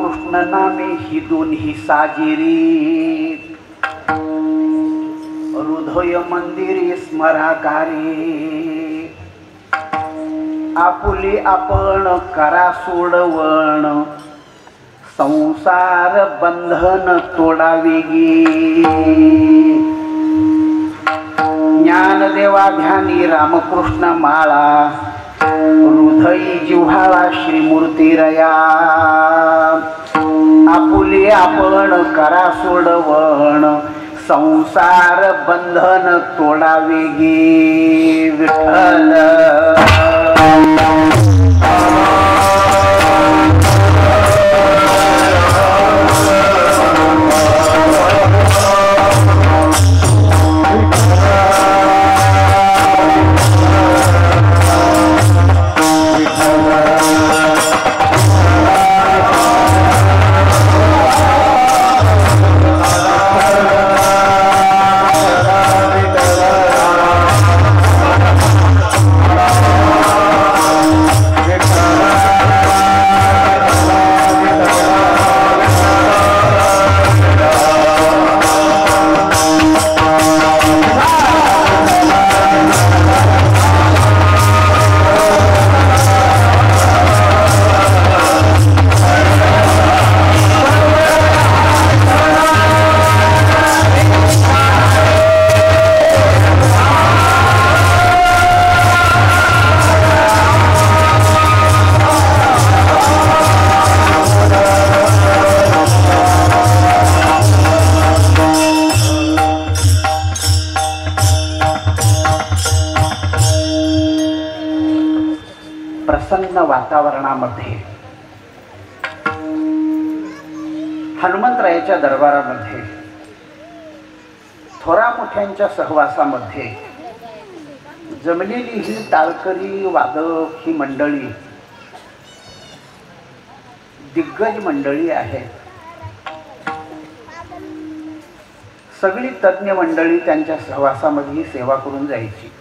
रामकृष्ण नामे ही दोन्ही साजिरी, हृदय मंदिरी स्मराकारी, आपुली आपण करा सोडवण, संसार बंधन तोडावेगी, ज्ञानदेवा ध्यानी रामकृष्ण माळा, हृदयी जिव्हाळा श्रीमूर्ती रया, आपुले आपण करा सोडवण, संसार बंधन तोडावेगी, विठ्ठल प्रसन्न वातावरणामध्ये हनुमंतरायाच्या दरबारामध्ये थोरा मोठ्यांच्या सहवासामध्ये जमलेली ही टाळकरी वादक ही मंडळी दिग्गज मंडळी आहे. सगळी तज्ञ मंडळी त्यांच्या सहवासामध्ये सेवा करून जायची.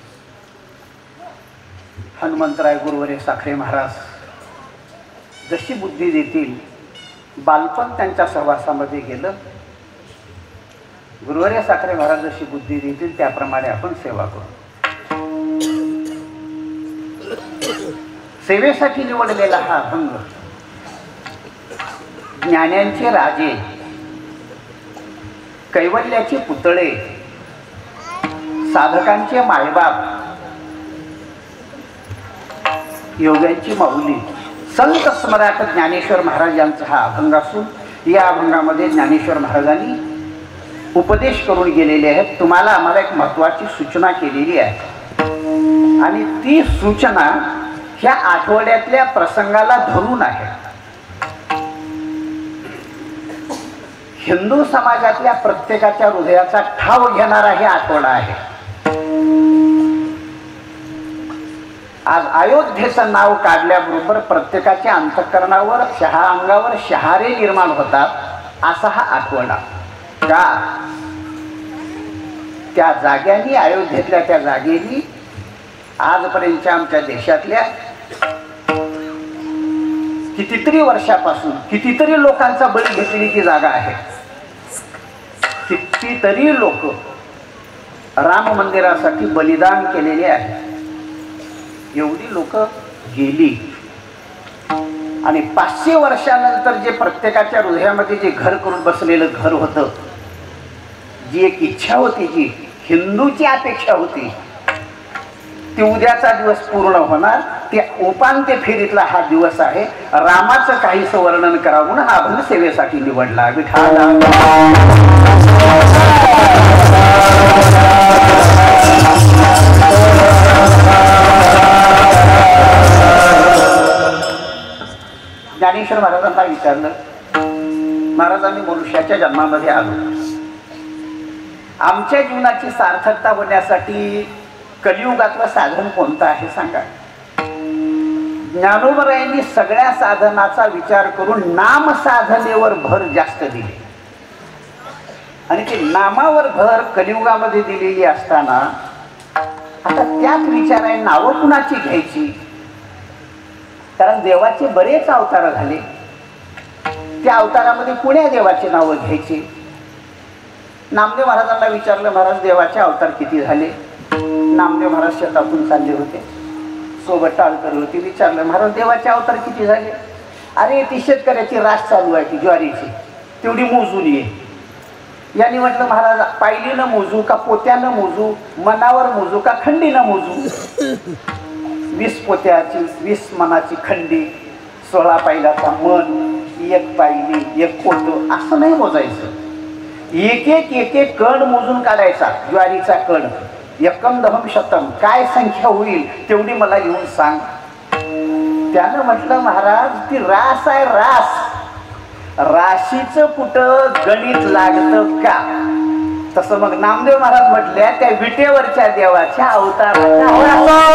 हनुमंतराय गुरुवर्य साखरे महाराज जशी बुद्धी देतील, बालपण त्यांच्या सहवासामध्ये गेलं. गुरुवर्य साखरे महाराज जशी बुद्धी देतील त्याप्रमाणे आपण सेवा करू. सेवेसाठी निवडलेला हा अभंग ज्ञानांचे राजे, कैवल्याचे पुतळे, साधकांचे मायबाप, योग्यांची माऊली, संत स्मराट ज्ञानेश्वर महाराज यांचा हा अभंग असून या अभंगामध्ये ज्ञानेश्वर महाराजांनी उपदेश करून गेलेले आहेत. तुम्हाला आम्हाला एक महत्त्वाची सूचना केलेली आहे आणि ती सूचना ह्या आठवड्यातल्या प्रसंगाला धरून आहे. हिंदू समाजातल्या प्रत्येकाच्या हृदयाचा ठाव घेणारा हे आठवडा आहे. आज अयोध्येचं नाव काढल्याबरोबर प्रत्येकाच्या अंतःकरणावर अंगावर शहारे निर्माण होतात. असा हा आठवडा का त्या जाग्यानी, अयोध्येतल्या त्या जागेनी आजपर्यंतच्या आमच्या देशातल्या कितीतरी वर्षापासून कितीतरी लोकांचा बळी घेतलेली ती जागा आहे. कितीतरी लोक राम मंदिरासाठी बलिदान केलेले आहे. एवढी लोक गेली आणि 500 वर्षानंतर जे प्रत्येकाच्या हृदयामध्ये जे घर करून बसलेलं घर होतं, जी एक इच्छा होती, जी हिंदूची अपेक्षा होती, ती उद्याचा दिवस पूर्ण होणार. ते उपांत्य फेरीतला हा दिवस आहे. रामाचं काहीसं वर्णन करावं म्हणून हा अभंग सेवेसाठी निवडला. विठाला ज्ञानेश्वर महाराजांना विचारलं, महाराज आम्ही मनुष्याच्या जन्मामध्ये आलो, आमच्या जीवनाची सार्थकता होण्यासाठी कलियुगातलं साधन कोणतं आहे सांगा. ज्ञानोबरायांनी सगळ्या साधनाचा विचार करून नाम साधनेवर भर जास्त दिले आणि ते नामावर भर कलियुगामध्ये दिलेली असताना आता त्याच विचाराने नावं कुणाची घ्यायची, कारण देवाचे बरेच अवतार झाले. त्या अवतारामध्ये कुण्या देवाचे नावं घ्यायचे? नामदेव महाराजांना विचारलं, महाराज देवाचे अवतार किती झाले? नामदेव महाराज शेतातून चालले होते, सोबत टाळकरी होती. विचारलं, महाराज देवाचे अवतार किती झाले? अरे ती शेतकऱ्याची रास चालू आहे ती ज्वारीची, तेवढी मोजून ये. यांनी म्हटलं, महाराज पायलीनं मोजू का पोत्यानं मोजू, मनावर मोजू का खंडीनं मोजू? 20 पोत्याची 20 मनाची खंडी, 16 पायलाचा मन, 1 पायली 1 पोतं, असं नाही मोजायचं. एक एक कण मोजून काढायचा. ज्वारीचा कण एकम दहम शतम, काय संख्या होईल तेवढी मला येऊन सांग. त्यानं म्हटलं, महाराज ती रास आहे रास, राशीचं कुठं गणित लागतं का? तसं मग नामदेव महाराज म्हटल्या, त्या विटेवरच्या देवाच्या अवताराच्या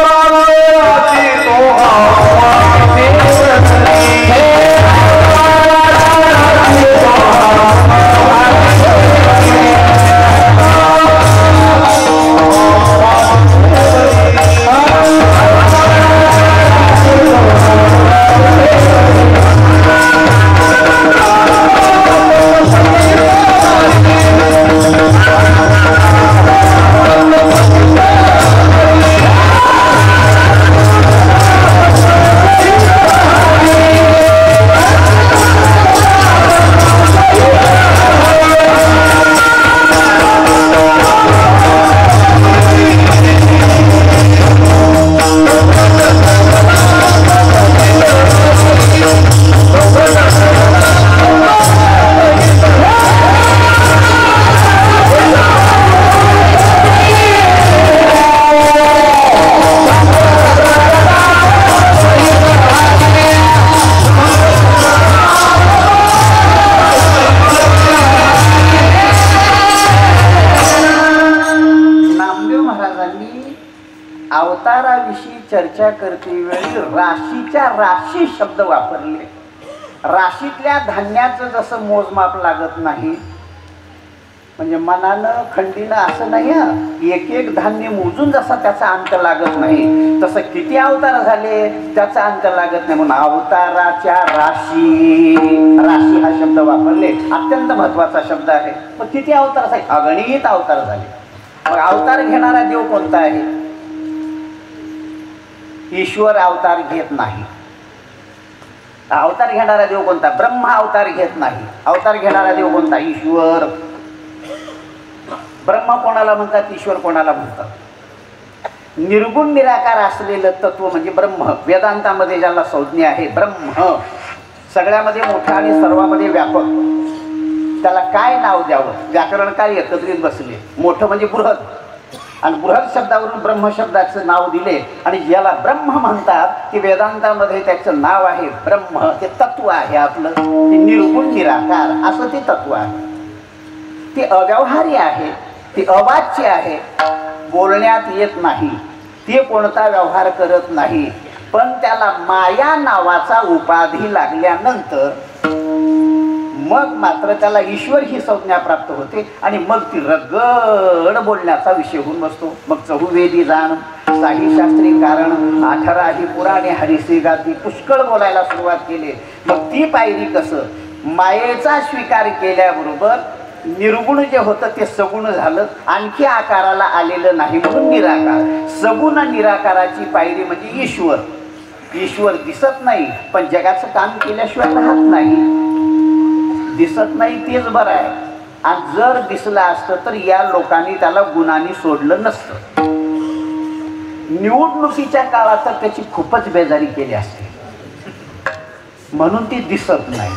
अवताराविषयी चर्चा करते वेळी राशीच्या राशी शब्द वापरले. राशीतल्या धान्याचं जसं मोजमाप लागत नाही, म्हणजे मनानं खंडीनं असं नाही, एक धान्य मोजून जसा त्याचा अंत लागत नाही, तसं किती अवतार झाले त्याचा अंत लागत नाही. म्हणून अवताराच्या राशी, राशी हा शब्द वापरले, अत्यंत महत्वाचा शब्द आहे. मग किती अवतार झाले? अगणित अवतार झाले. मग अवतार घेणारा देव कोणता आहे? ईश्वर अवतार घेत नाही. अवतार घेणारा देव कोणता? ब्रह्म अवतार घेत नाही. अवतार घेणारा देव कोणता? ईश्वर. ब्रह्म कोणाला म्हणतात? ईश्वर कोणाला म्हणतात? निर्गुण निराकार असलेलं तत्व म्हणजे ब्रह्म. वेदांतामध्ये ज्याला संज्ञा आहे ब्रह्म, सगळ्यामध्ये मोठा आणि सर्वामध्ये व्यापक, त्याला काय नाव द्यावं? व्याकरणकार एकत्रित बसले. मोठं म्हणजे बृहत, आणि बृहत शब्दावरून ब्रह्म शब्दाचं नाव दिले, आणि ज्याला ब्रह्म म्हणतात ते वेदांतामध्ये त्याचं नाव आहे ब्रह्म. ते तत्व आहे आपलं, ते निर्गुण निराकार असं ते तत्व आहे. ते अव्यवहार्य आहे, ते अवाच्य आहे, बोलण्यात येत नाही, ते कोणता व्यवहार करत नाही. पण त्याला माया नावाचा उपाधी लागल्यानंतर मग मात्र त्याला ईश्वर ही संज्ञा प्राप्त होते, आणि मग ती रगड बोलण्याचा विषय होऊन बसतो. मग चहुवेदी जाण, साही शास्त्री कारण, 18 पुराणे हरिसी गाती, पुष्कळ बोलायला सुरुवात केली. मग ती पायरी कसं? मायेचा स्वीकार केल्याबरोबर निर्गुण जे होतं ते सगुण झालं, आणखी आकाराला आलेलं नाही, म्हणून निराकार. सगुण निराकाराची पायरी म्हणजे ईश्वर. ईश्वर दिसत नाही, पण जगाचं काम केल्याशिवाय राहत नाही. दिसत नाही तेच बरं आहे, आणि जर दिसलं असतं तर या लोकांनी त्याला गुणांनी सोडलं नसतं. निवडणुकीच्या काळात तर त्याची खूपच बेजारी केली असते, म्हणून ती दिसत नाही.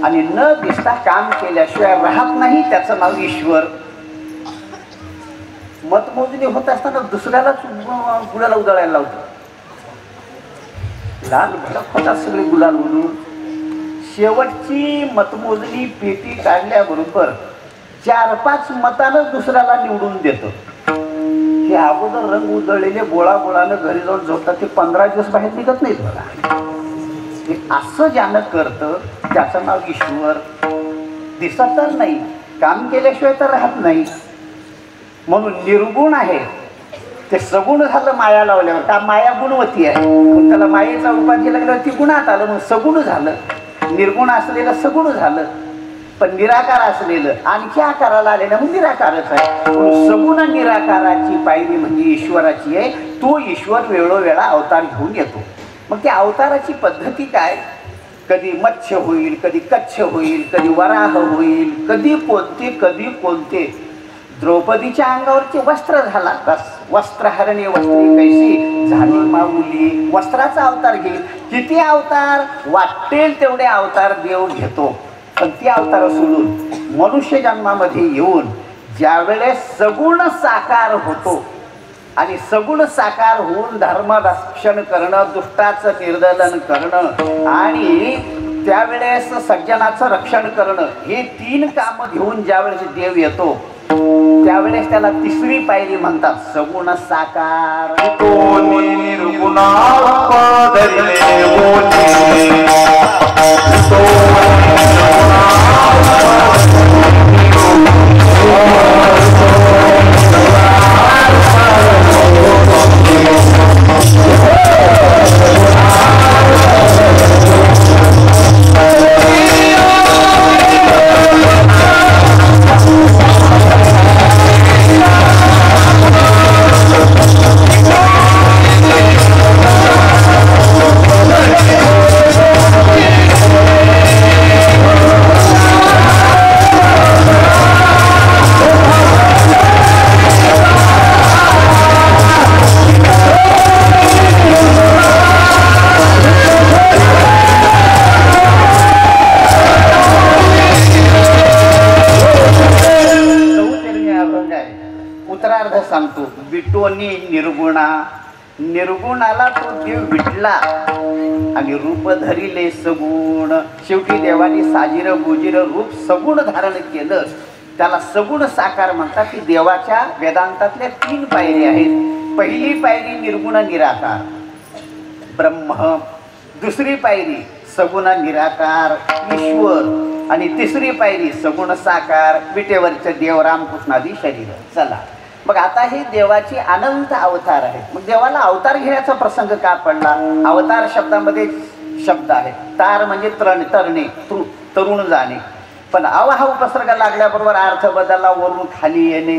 आणि न दिसता काम केल्याशिवाय राहत नाही, त्याचं नाव ईश्वर. मतमोजणी होत असताना दुसऱ्यालाच गुलाल उधळायला लावतो. लाल भडक होतात सगळे गुलाल उधळून. शेवटची मतमोजणी पेटी काढल्याबरोबर 4-5 मतानं दुसऱ्याला निवडून देतो. हे अगोदर रंग उधळलेले बोळानं घरी जाऊन झोपतात, ते 15 दिवस बाहेर निघत नाहीत बघा. हे असं ज्यानं करतं त्याचं नाव ईश्वर. दिसत तर नाही, काम केल्याशिवाय तर राहत नाही, म्हणून निर्गुण आहे. ते सगुण झालं माया लावल्यावर. का माया गुणवती आहे, मग त्याला मायेचा उपाधी लागल्यावर ती गुणात आलं, मग सगुण झालं. निर्गुण असलेलं सगुण झालं, पण निराकार असलेलं आणखी आकाराला आलेलं म्हणजे निराकारच आहे. सगुण निराकाराची पायरी म्हणजे ईश्वराची आहे. तो ईश्वर वेळोवेळा अवतार घेऊन येतो. मग त्या अवताराची पद्धती काय? कधी मत्स्य होईल, कधी कच्छ होईल, कधी वराह होईल, कधी कोणते. द्रौपदीच्या अंगावरचे वस्त्र झाला, वस्त्रहरणे वस्त्री कैसी झाली माऊली, वस्त्राचा अवतार घेईल. किती अवतार वाटेल तेवढे अवतार देव घेतो. पण ती अवतार सोडून मनुष्य जन्मामध्ये येऊन ज्यावेळेस सगुण साकार होतो आणि सगुण साकार होऊन धर्म रक्षण करणं, दुष्टाचं निर्दलन करणं आणि त्यावेळेस सज्जनाचं रक्षण करणं, हे 3 कामं घेऊन ज्यावेळेस देव येतो त्यावेळेस त्याला तिसरी पायरी म्हणतात सगुण साकार. सांगतो विटोनी निर्गुणा, निर्गुणाला तो देव विटला आणि रूप धरिले सगुण. शेवटी देवाने साजिर गोजिर रूप सगुण धारण केलं, त्याला सगुण साकार म्हणतात. की देवाच्या वेदांतातल्या 3 पायरी आहेत. पहिली पायरी निर्गुण निराकार ब्रह्म, दुसरी पायरी सगुण निराकार ईश्वर आणि तिसरी पायरी सगुण साकार विटेवरचे देव रामकृष्णादी शरीर. चला मग आता हे देवाची अनंत अवतार आहेत. मग देवाला अवतार घेण्याचा प्रसंग का पडला? अवतार शब्दामध्ये शब्द आहे. तार म्हणजे तरणे, तरुण जाणे. पण अव हा उपसर्ग लागल्याबरोबर अर्थ बदलला, वरून खाली येणे.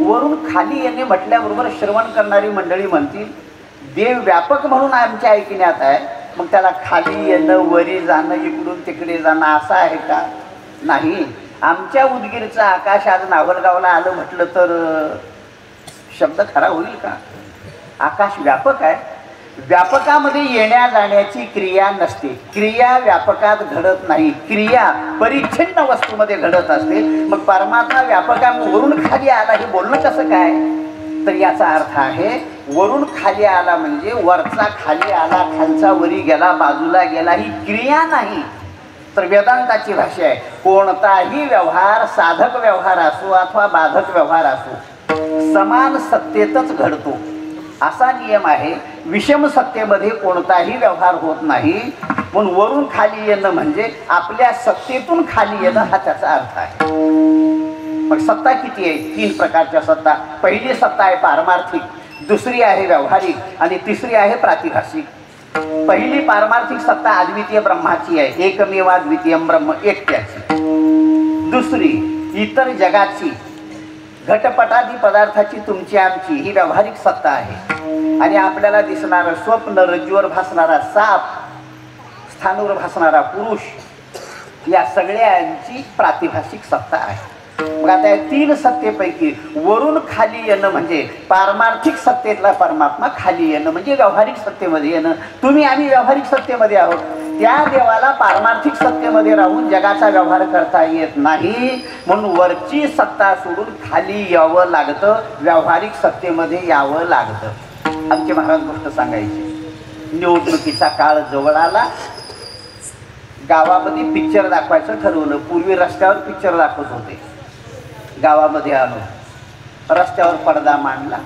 वरून खाली येणे म्हटल्याबरोबर श्रवण करणारी मंडळी म्हणतील देव व्यापक म्हणून आमच्या ऐकण्यात आहे, मग त्याला खाली येणं, वरी जाणं, इकडून तिकडे जाणं असं आहे का? नाही. आमच्या उदगीरचं आकाश आज नावलगावला आलं म्हटलं तर शब्द खरा होईल का? आकाश व्यापक आहे. व्यापकामध्ये येण्या जाण्याची क्रिया नसते. क्रिया व्यापकात घडत नाही. क्रिया परिच्छिन्न वस्तूमध्ये घडत असते. मग परमात्मा व्यापकावरून खाली आला हे बोलणं कसं काय? तर याचा अर्थ आहे वरून खाली आला म्हणजे वरचा खाली आला, खालचा वरी गेला, बाजूला गेला, ही क्रिया नाही. तर वेदांताची भाषा आहे कोणताही व्यवहार साधक व्यवहार असो अथवा बाधक व्यवहार असो समान सत्तेतच घडतो असा नियम आहे. विषम सत्तेमध्ये कोणताही व्यवहार होत नाही. म्हणून वरून खाली येणं म्हणजे आपल्या सत्तेतून खाली येणं हा त्याचा अर्थ आहे. मग सत्ता किती आहे? 3 प्रकारच्या सत्ता. पहिली सत्ता आहे पारमार्थिक, दुसरी आहे व्यावहारिक आणि तिसरी आहे प्रातिभाषिक. पहिली पारमार्थिक सत्ता अद्वितीय ब्रह्माची आहे, एकमेवाद्वितीय ब्रह्म एकट्याची. दुसरी इतर जगाची, घटपटादी पदार्थाची, तुमची आमची ही व्यावहारिक सत्ता आहे. आणि आपल्याला दिसणारं स्वप्न, रज्जूवर भासणारा साप, स्थानूवर भासणारा पुरुष, या सगळ्यांची प्रातिभाषिक सत्ता आहे. मग आता या 3 सत्तेपैकी वरून खाली येणं म्हणजे पारमार्थिक सत्तेतला परमात्मा खाली येणं म्हणजे व्यावहारिक सत्तेमध्ये येणं. तुम्ही आम्ही व्यावहारिक सत्तेमध्ये आहोत. त्या देवाला पारमार्थिक सत्तेमध्ये राहून जगाचा व्यवहार करता येत नाही. म्हणून वरची सत्ता सोडून खाली यावं लागतं, व्यावहारिक सत्तेमध्ये यावं लागतं. आमचे महाराज गोष्ट सांगायची. निवडणुकीचा काळ जवळ आला. गावामध्ये पिक्चर दाखवायचं ठरवलं. पूर्वी रस्त्यावर पिक्चर दाखवत होते. गावामध्ये आलो, रस्त्यावर पडदा मांडला,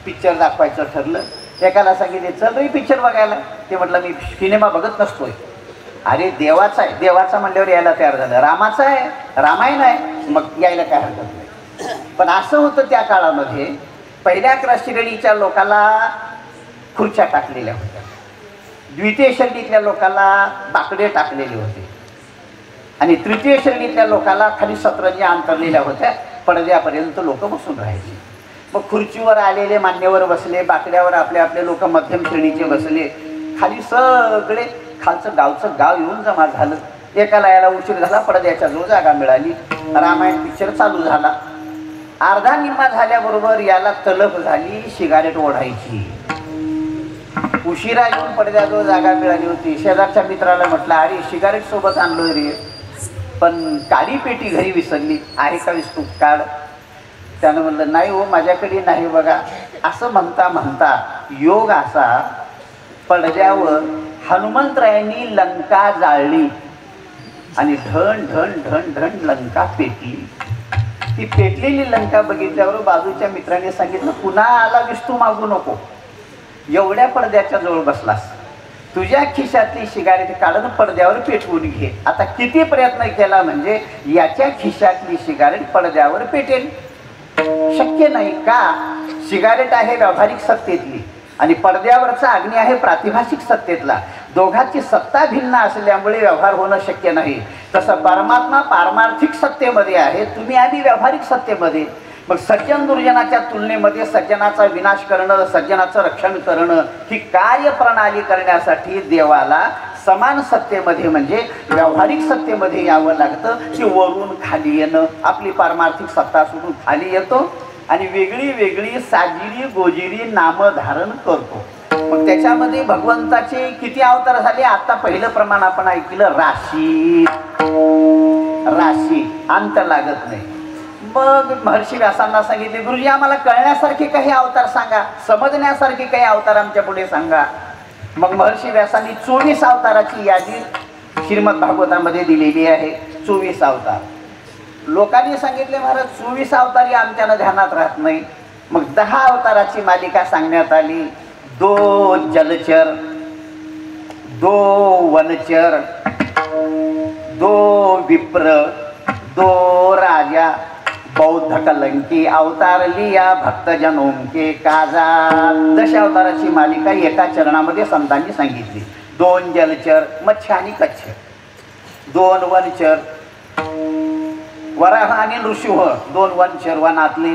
पिक्चर दाखवायचं ठरलं. एकाला सांगितले चल रे पिक्चर बघायला. ते म्हटलं मी सिनेमा बघत नसतोय. अरे देवाचा आहे, देवाचा म्हणल्यावर यायला तयार झालं. रामाचा आहे, रामायण आहे, मग यायला काय हरकत नाही. पण असं होतं त्या काळामध्ये पहिल्या श्रेणीच्या लोकांना खुर्च्या टाकलेल्या होत्या. द्वितीय शरणीतल्या लोकांना बाकडे टाकलेले होते आणि तृतीय श्रेणीतल्या लोकांना खाली सतरंज्या अंतरलेल्या होत्या. पडद्यापर्यंत लोक बसून राहायचे. मग खुर्चीवर आलेले मान्यवर बसले, बाकड्यावर आपले आपले लोक मध्यम श्रेणीचे बसले, खाली सगळे खालचं गावचं गाव येऊन जमा झालं. एकाला याला उशीर झाला, पडद्याच्या जवळ जागा मिळाली. रामायण पिक्चर चालू झाला. अर्धा निम्मा झाल्याबरोबर याला तलफ झाली सिगारेट ओढायची. उशिरा येऊन पडद्याजवळ जागा मिळाली होती. शेजारच्या मित्राला म्हटलं, अरे सिगारेट सोबत आणलोय रे, पण काळी पेटी घरी विसरली, आहे का विस्तूप काढ. त्यानं म्हणलं, नाही हो माझ्याकडे नाही बघा. असं म्हणता म्हणता योग असा पडद्यावर हनुमंतरायांनी लंका जाळली आणि ढण ढण ढण ढण लंका पेटली. ती पेटलेली लंका बघितल्यावर बाजूच्या मित्राने सांगितलं, पुन्हा आला विस्तू मागू नको, एवढ्या पडद्याच्या जवळ बसलास, तुझ्या खिशातली सिगारेट काढून पडद्यावर पेटवून घे. आता किती प्रयत्न केला म्हणजे याच्या खिशातली सिगारेट पडद्यावर पेटेल? शक्य नाही. का? सिगारेट आहे व्यावहारिक सत्तेतली आणि पडद्यावरचा अग्नी आहे प्रातिभाषिक सत्तेतला. दोघांची सत्ता भिन्न असल्यामुळे व्यवहार होणं शक्य नाही. तसं परमात्मा पारमार्थिक सत्तेमध्ये आहे, तुम्ही आधी व्यावहारिक सत्तेमध्ये. मग सज्जन दुर्जनाच्या तुलनेमध्ये सज्जनाचा विनाश करणं, सज्जनाचं रक्षण करणं ही कार्यप्रणाली करण्यासाठी देवाला समान सत्तेमध्ये म्हणजे व्यावहारिक सत्तेमध्ये यावं लागतं. की वरून खाली येणं, आपली पारमार्थिक सत्ता सोडून खाली येतो आणि वेगळी वेगळी साजिरी गोजिरी नामं धारण करतो. मग त्याच्यामध्ये भगवंताचे किती अवतार झाले? आता पहिलं प्रमाण आपण ऐकलं, राशी. राशी अंत लागत नाही. मग महर्षी व्यासांना सांगितले, गुरुजी आम्हाला कळण्यासारखे काही अवतार सांगा, समजण्यासारखे काही अवतार आमच्या पुढे सांगा. मग महर्षी व्यासांनी 24 अवताराची यादी श्रीमद भागवतामध्ये दिलेली आहे. 24 अवतार. लोकांनी सांगितले, महाराज 24 अवतारी आमच्यानं ध्यानात राहत नाही. मग 10 अवताराची मालिका सांगण्यात आली. 2 जलचर, 2 वनचर, 2 विप्र, 2 राजा, बौद्ध कलंकी अवतार लिया भक्तजनों के काजा. दशावताराची मालिका एका चरणामध्ये संतांनी सांगितली. 2 जलचर मत्स्य आणि कच्छ, 2 वनचर वराह आणि नृसिंह, 2 वनचर वनातले,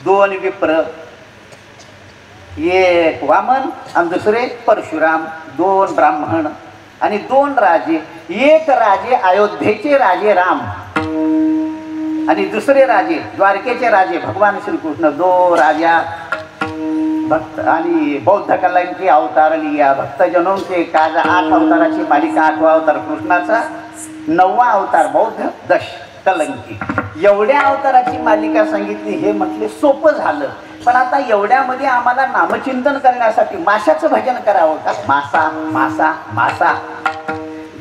2 विप्र, एक वामन आणि दुसरे परशुराम, 2 ब्राह्मण आणि 2 राजे. एक राजे अयोध्येचे राजे राम आणि दुसरे राजे द्वारकेचे राजे भगवान श्रीकृष्ण. 2 राजा भक्त आणि बौद्ध कलंकी अवतार लिया भक्तजनों के काजा. 8 अवताराची मालिका. 8वा अवतार कृष्णाचा, 9वा अवतार बौद्ध, 10 कलंकी. एवढ्या अवताराची मालिका सांगितली. हे म्हटले सोपं झालं, पण आता एवढ्यामध्ये आम्हाला नामचिंतन करण्यासाठी माशाचं भजन करावं का? मासा मासा मासा.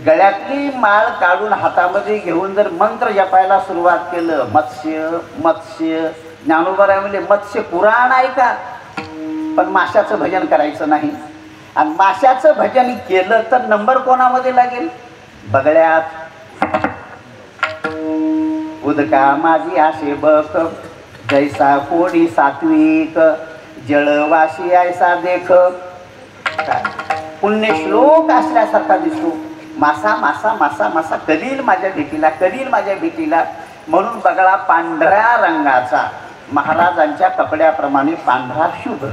गळ्यातली माळ काढून हातामध्ये घेऊन जर मंत्र जपायला सुरुवात केलं, मत्स्य मत्स्य, ज्ञानोबा म्हणजे मत्स्य पुराण आहे का, पण माशाचं भजन करायचं नाही. आणि माशाचं भजन केलं तर नंबर कोणामध्ये लागेल? बगळ्यात. उदका माझी आशे बक, जैसा कोणी सात्विक, जळवाशी ऐसा देख. पुण्यश्लोक असल्यासारखा दिसतो. मासा मासा मासा मासा, कधी येईल माझ्या भेटीला, कधी येईल माझ्या भेटीला. म्हणून बगळा पांढऱ्या रंगाचा, महाराजांच्या कपड्याप्रमाणे पांढरा शुभ्र.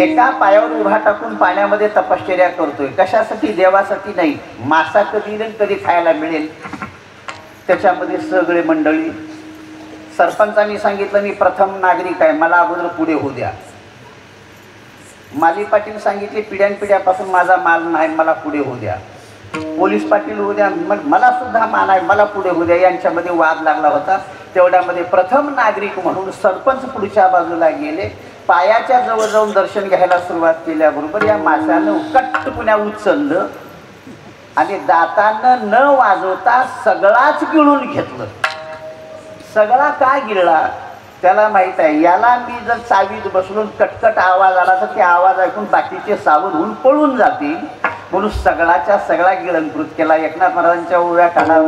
एका पायावर उभा टाकून पाण्यामध्ये तपश्चर्या करतोय. कशासाठी? देवासाठी नाही. मासा कधी येईल कधी खायला मिळेल. त्याच्यामध्ये सगळे मंडळी. सरपंचांनी सांगितलं, मी प्रथम नागरिक आहे, मला अगोदर पुढे होऊ द्या. माली पाटील सांगितले, पिढ्यानपिढ्यापासून माझा मान नाही, मला पुढे होऊ द्या. पोलीस पाटील होऊ द्या, मग मला सुद्धा मान आहे, मला पुढे होऊ द्या. यांच्यामध्ये वाद लागला होता. तेवढ्यामध्ये प्रथम नागरिक म्हणून सरपंच पुढच्या बाजूला गेले. पायाच्या जवळ जाऊन दर्शन घ्यायला सुरुवात केल्याबरोबर या माशानं कट्टपुण्या उचललं आणि दातानं न वाजवता सगळाच गिळून घेतलं. सगळा का गिळला त्याला माहीत आहे. याला मी जर चावीत बसलून कटकट आवाज आला तर ते आवाज ऐकून बाकीचे सावध होऊन पळून जातील, म्हणून सगळाच्या सगळा गिळंकृत केला. एकनाथ महाराजांच्या ओव्या काढा.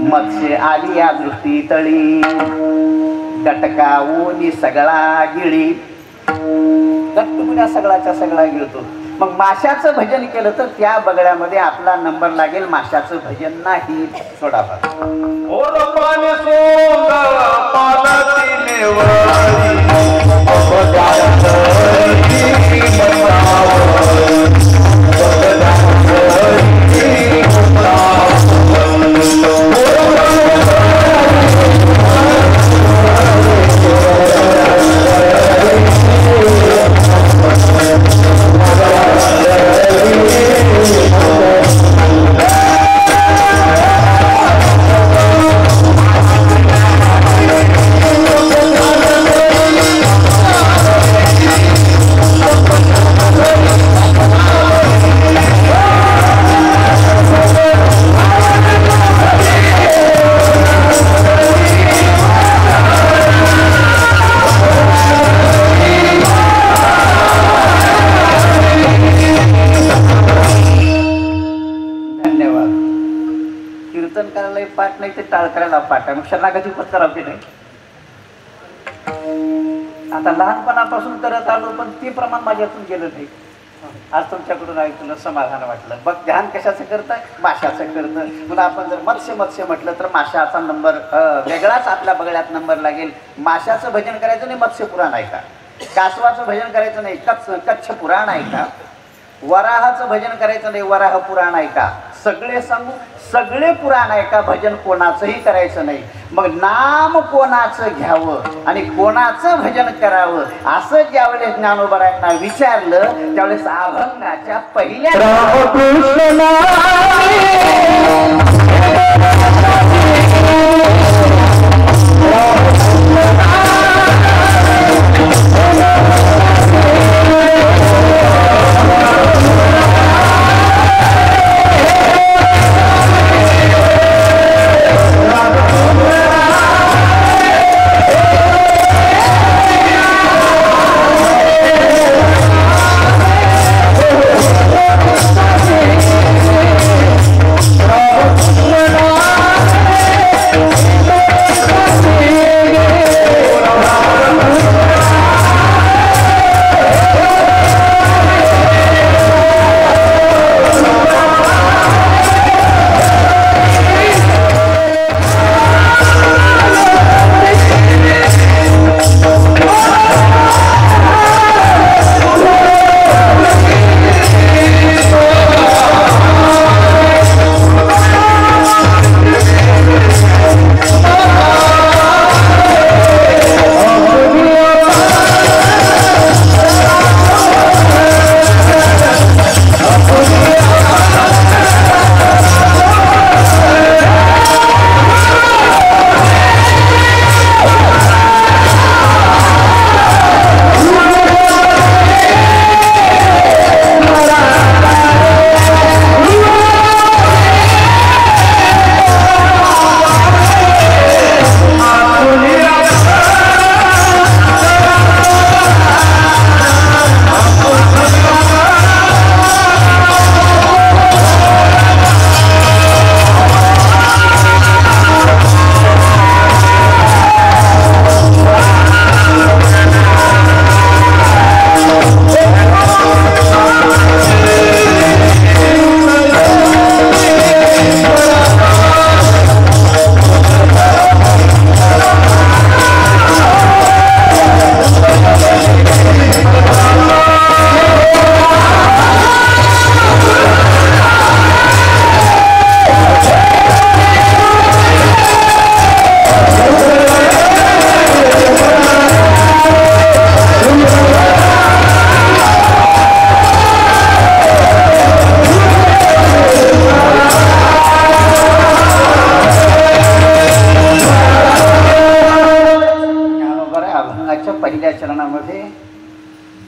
मत्स्य आली या दृष्टी तळी, कटका ओनी सगळा गिळी. गट्टुगुण्या सगळाच्या सगळा गिळतो. मग माशाचं भजन केलं तर त्या बगड्यामध्ये आपला नंबर लागेल. माशाचं भजन नाही. सोडा पाठ नाही ते टाळकऱ्याला पाठ आहे. मग शरणागती पत्करावी नाही. आता लहानपणापासून करत आलो पण ते प्रमाण माझ्यातून गेलं नाही. आज तुमच्याकडून ऐकलं समाधान वाटलं. बघ ध्यान कशाचं करतं? माशाचं करतं. म्हणून आपण जर मत्स्य म्हटलं तर माशाचा नंबर वेगळाच आपल्या बगड्यात नंबर लागेल. माशाचं भजन करायचं नाही मत्स्य पुराण ऐका. कासवाचं भजन करायचं नाही कच्छ पुराण ऐका. वराहाचं भजन करायचं नाही वराह पुराण ऐका. सगळे सांगू सगळे पुराण ऐका. भजन कोणाचंही करायचं नाही. मग नाम कोणाचं घ्यावं आणि कोणाचं भजन करावं असं ज्यावेळेस ज्ञानोबारायांना विचारलं त्यावेळेस अभंगाच्या पहिल्या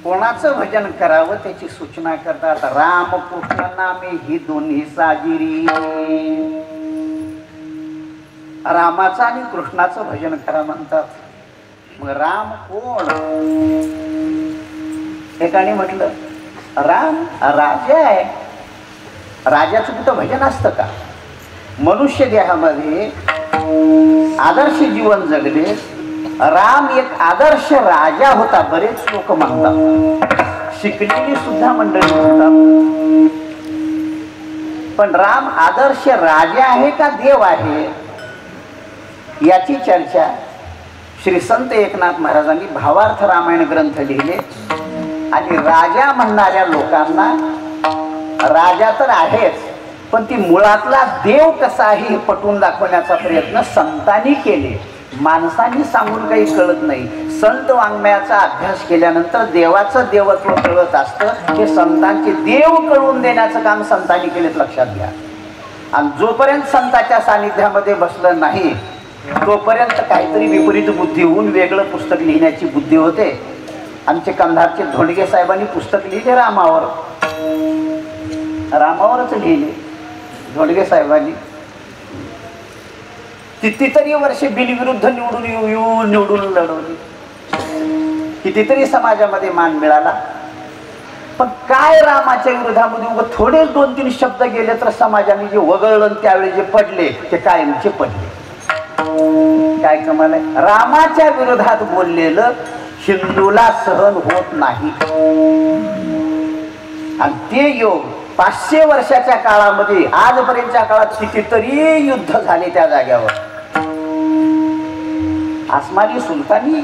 कोणाचं भजन करावं त्याची सूचना करतात. राम कृष्ण नामे ही दोन्ही साजिरी. रामाचं आणि कृष्णाचं भजन करा म्हणतात. मग राम कोण? एकाने म्हटलं राम राजा आहे. राजाचं कुठं भजन असतं का? मनुष्य देहामध्ये आदर्श जीवन जगले. राम एक आदर्श राजा होता. बरेच लोक म्हणतात शिकलेली सुद्धा मंडळी होतात. पण राम आदर्श राजा आहे का देव आहे याची चर्चा श्री संत एकनाथ महाराजांनी भावार्थ रामायण ग्रंथ लिहिले. आणि राजा म्हणणाऱ्या लोकांना राजा तर आहेच, पण ती मुळातला देव कसा आहे हे पटवून दाखवण्याचा प्रयत्न संतांनी केले. माणसांनी सांगून काही कळत नाही. संत वाङ्मयाचा अभ्यास केल्यानंतर देवाचं देवत्व कळत असतं. हे संतांचे देव कळून देण्याचं काम संतांनी केलेत, लक्षात घ्या. आणि जोपर्यंत संतांच्या सानिध्यामध्ये बसलं नाही तोपर्यंत काहीतरी विपरीत बुद्धी होऊन वेगळं पुस्तक लिहिण्याची बुद्धी होते. आमचे कंधारचे धोंडगे साहेबांनी पुस्तक लिहिले रामावरच लिहिले. धोंडगे साहेबांनी कितीतरी वर्षे बिनविरुद्ध निवडून लढवली, कितीतरी समाजामध्ये मान मिळाला. पण काय रामाच्या विरोधामध्ये उगाच थोडे 2-3 शब्द गेले तर समाजाने जे वगळलं त्यावेळी जे पडले ते कायमचे पडले. काय कमाल आहे. रामाच्या विरोधात बोललेलं हिंदूला सहन होत नाही. आणि ते योग 500 वर्षाच्या काळामध्ये आजपर्यंतच्या काळात कितीतरी युद्ध झाले त्या जाग्यावर. आसमानी सुलतानी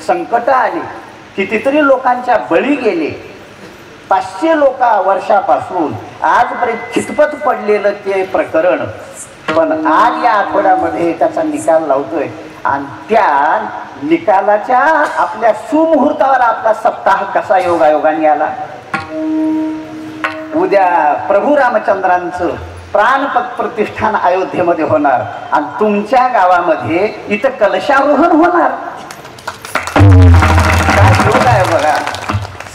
संकट आले, कितीतरी लोकांच्या बळी गेले. 500 वर्षापासून आजपर्यंत खितपत पडलेलं ते प्रकरण पण आज या आठवड्यामध्ये त्याचा निकाल लावतोय. आणि त्या निकालाच्या आपल्या सुमुहूर्तावर आपला सप्ताह कसा योगायोगाने आला. उद्या प्रभू रामचंद्रांचं प्राणपत प्रतिष्ठान अयोध्येमध्ये होणार आणि तुमच्या गावामध्ये इथं कलशारोहण होणार. काय योग आहे बघा.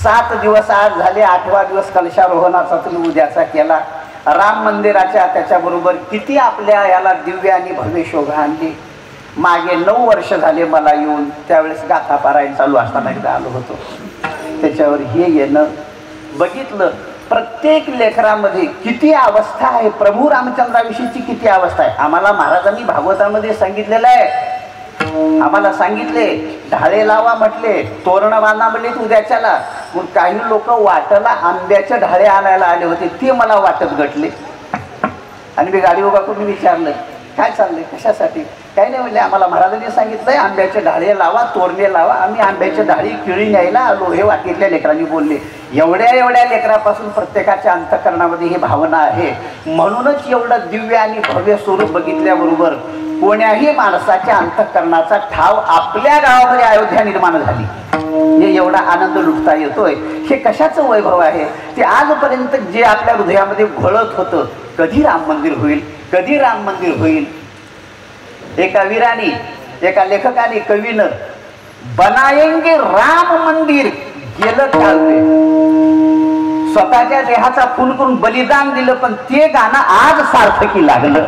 7 दिवस आज झाले, 8वा दिवस कलशारोहणाचा तुम्ही उद्याचा केला. राम मंदिराच्या त्याच्याबरोबर किती आपल्या याला दिव्य आणि भव्य शोभा आणली. मागे 9 वर्ष झाले मला येऊन, त्यावेळेस गाथा पारायण चालू असताना एकदा आलो होतो. त्याच्यावर हे येणं बघितलं. प्रत्येक लेकरामध्ये किती अवस्था आहे, प्रभू रामचंद्राविषयीची किती अवस्था आहे. आम्हाला महाराजांनी भागवतामध्ये सांगितलेलं आहे. आम्हाला सांगितले ढाळे लावा म्हटले, तोरण बांधा म्हटले उद्याच्याला. मग काही लोक वाटाला आंब्याचे ढाळे आणायला आले होते, ते मला वाटत गटले. आणि मी गाडी उभा करून विचारलं काय चाललंय, कशासाठी. काही नाही म्हणले, आम्हाला महाराजांनी सांगितलंय आंब्याचे ढाळे लावा, तोरणे लावा. आम्ही आंब्याचे ढाळी किळी न्यायला आलो. हे वाटेतल्या लेकरांनी बोलले. एवढ्या लेकरापासून प्रत्येकाच्या अंतःकरणामध्ये ही भावना आहे. म्हणूनच एवढं दिव्य आणि भव्य स्वरूप बघितल्याबरोबर कोण्याही माणसाच्या अंतःकरणाचा ठाव आपल्या गावामध्ये अयोध्या निर्माण झाली. हे एवढा आनंद लुटता येतोय. हे कशाचं वैभव आहे. ते आजपर्यंत जे आपल्या हृदयामध्ये घोळत होतं, कधी राम मंदिर होईल, कधी राम मंदिर होईल. एका वीराने, एका लेखकाने, कवीनं बनाएंगे राम मंदिर गेलं चालते. स्वतःच्या देहाचा खून करून बलिदान दिलं, पण ते गाणं आज सार्थकी लागलं.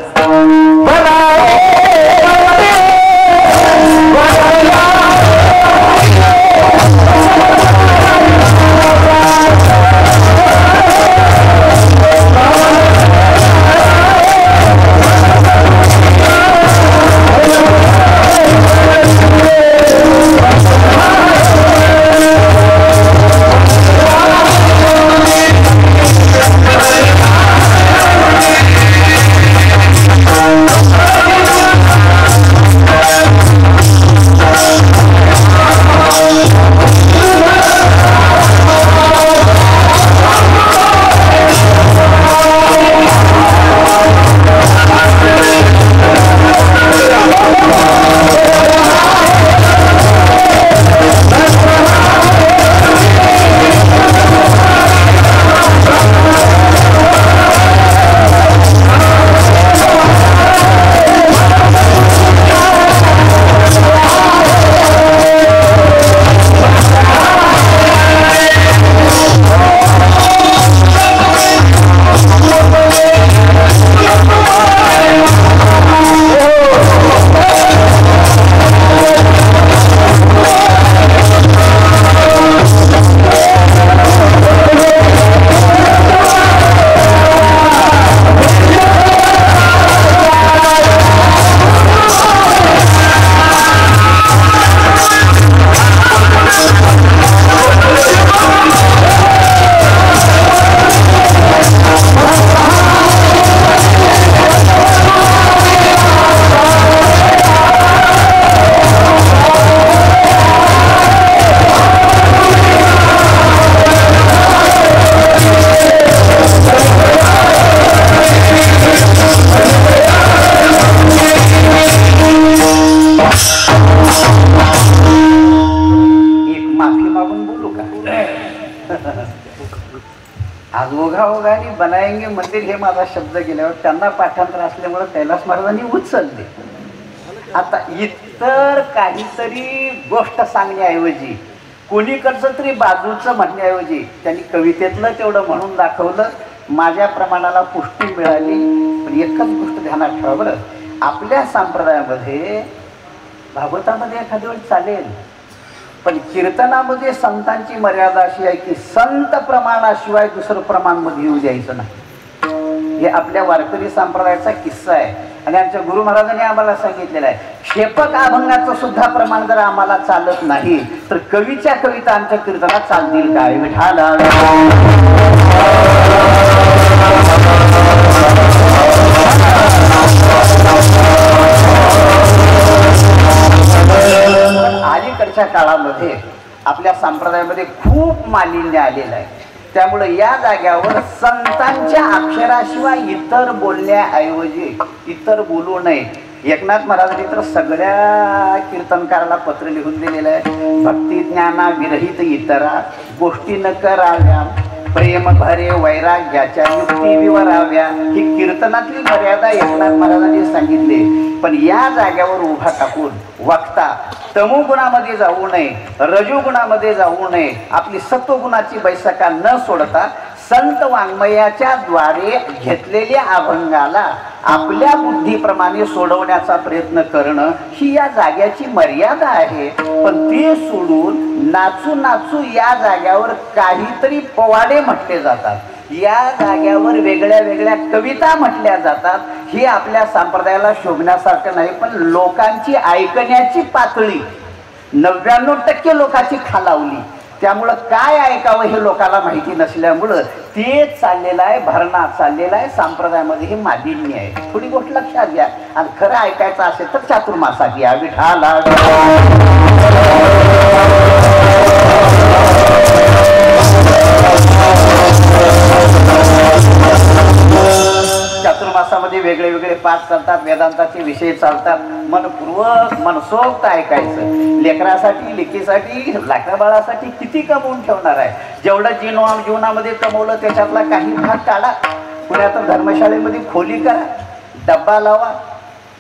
मंदिर हे माझा शब्द गेल्यावर त्यांना पाठांतर असल्यामुळे कैलास महाराजांनी उचलले. आता इतर काहीतरी गोष्ट सांगण्याऐवजी कोणीकडचं तरी बाजूचं म्हणण्याऐवजी त्यांनी कवितेतलं तेवढं म्हणून दाखवलं. माझ्या प्रमाणाला पुष्टी मिळाली. पण एकच गोष्ट ध्यानात ठेवा बरं, आपल्या संप्रदायामध्ये भागवतामध्ये एखादी वेळ चालेल, पण कीर्तनामध्ये संतांची मर्यादा अशी आहे की संत प्रमाणाशिवाय दुसरं प्रमाण मध्ये येऊ द्यायचं नाही. हे आपल्या वारकरी संप्रदायाचा किस्सा आहे. आणि आमच्या गुरु महाराजांनी आम्हाला सांगितलेलं आहे, क्षेपक अभंगाचं सुद्धा प्रमाण जर आम्हाला चालत नाही तर कवीच्या कविता आमच्या कीर्तनात चालतील काय? विठाला अलीकडच्या काळामध्ये आपल्या संप्रदायामध्ये खूप मालिन्य आलेलं आहे. त्यामुळे या जाग्यावर संतांच्या अक्षराशिवाय इतर बोलण्याऐवजी इतर बोलू नये. एकनाथ महाराजांनी तर सगळ्या कीर्तनकाराला पत्र लिहून दिलेलं आहे, भक्ती ज्ञाना विरहित इतरा गोष्टी न कराव्या, प्रेम भरे वैराग्याच्या युक्ती विवराव्या. ही कीर्तनातली मर्यादा एकनाथ महाराजांनी सांगितली. पण या जाग्यावर उभा टाकून वक्ता तमोगुणामध्ये जाऊ नये, रजोगुणामध्ये जाऊ नये, आपली सत्वगुणाची बैसका न सोडता संत वाङ्मयाच्या द्वारे घेतलेल्या अभंगाला आपल्या बुद्धीप्रमाणे सोडवण्याचा प्रयत्न करणं ही या जाग्याची मर्यादा आहे. पण ते सोडून नाचू नाचू या जाग्यावर काहीतरी पवाडे म्हटले जातात, या जाग्यावर वेगळ्या वेगळ्या कविता म्हटल्या जातात. हे आपल्या संप्रदायाला शोभण्यासारखं नाही. पण लोकांची ऐकण्याची पातळी 99% लोकांची खालावली. त्यामुळं काय ऐकावं हे लोकांना माहिती नसल्यामुळं ते चाललेलं आहे, भरणा चाललेला आहे. संप्रदायामध्ये हे मालिन्य आहे. थोडी गोष्ट लक्षात घ्या. आणि खरं ऐकायचं असेल तर चातुर्मासात या. विठाला चातुर्मासामध्ये वेगळे वेगळे पाठ चालतात, वेदांताचे विषय चालतात. मनपूर्वक मनसोक्त ऐकायचं. लेकरासाठी लेकीसाठी लेकरा बाळासाठी किती कमवून ठेवणार आहे. जेवढं जीवनामध्ये कमवलं त्याच्यातला काही भाग काढा. पुण्यात धर्मशाळेमध्ये खोली करा, डब्बा लावा.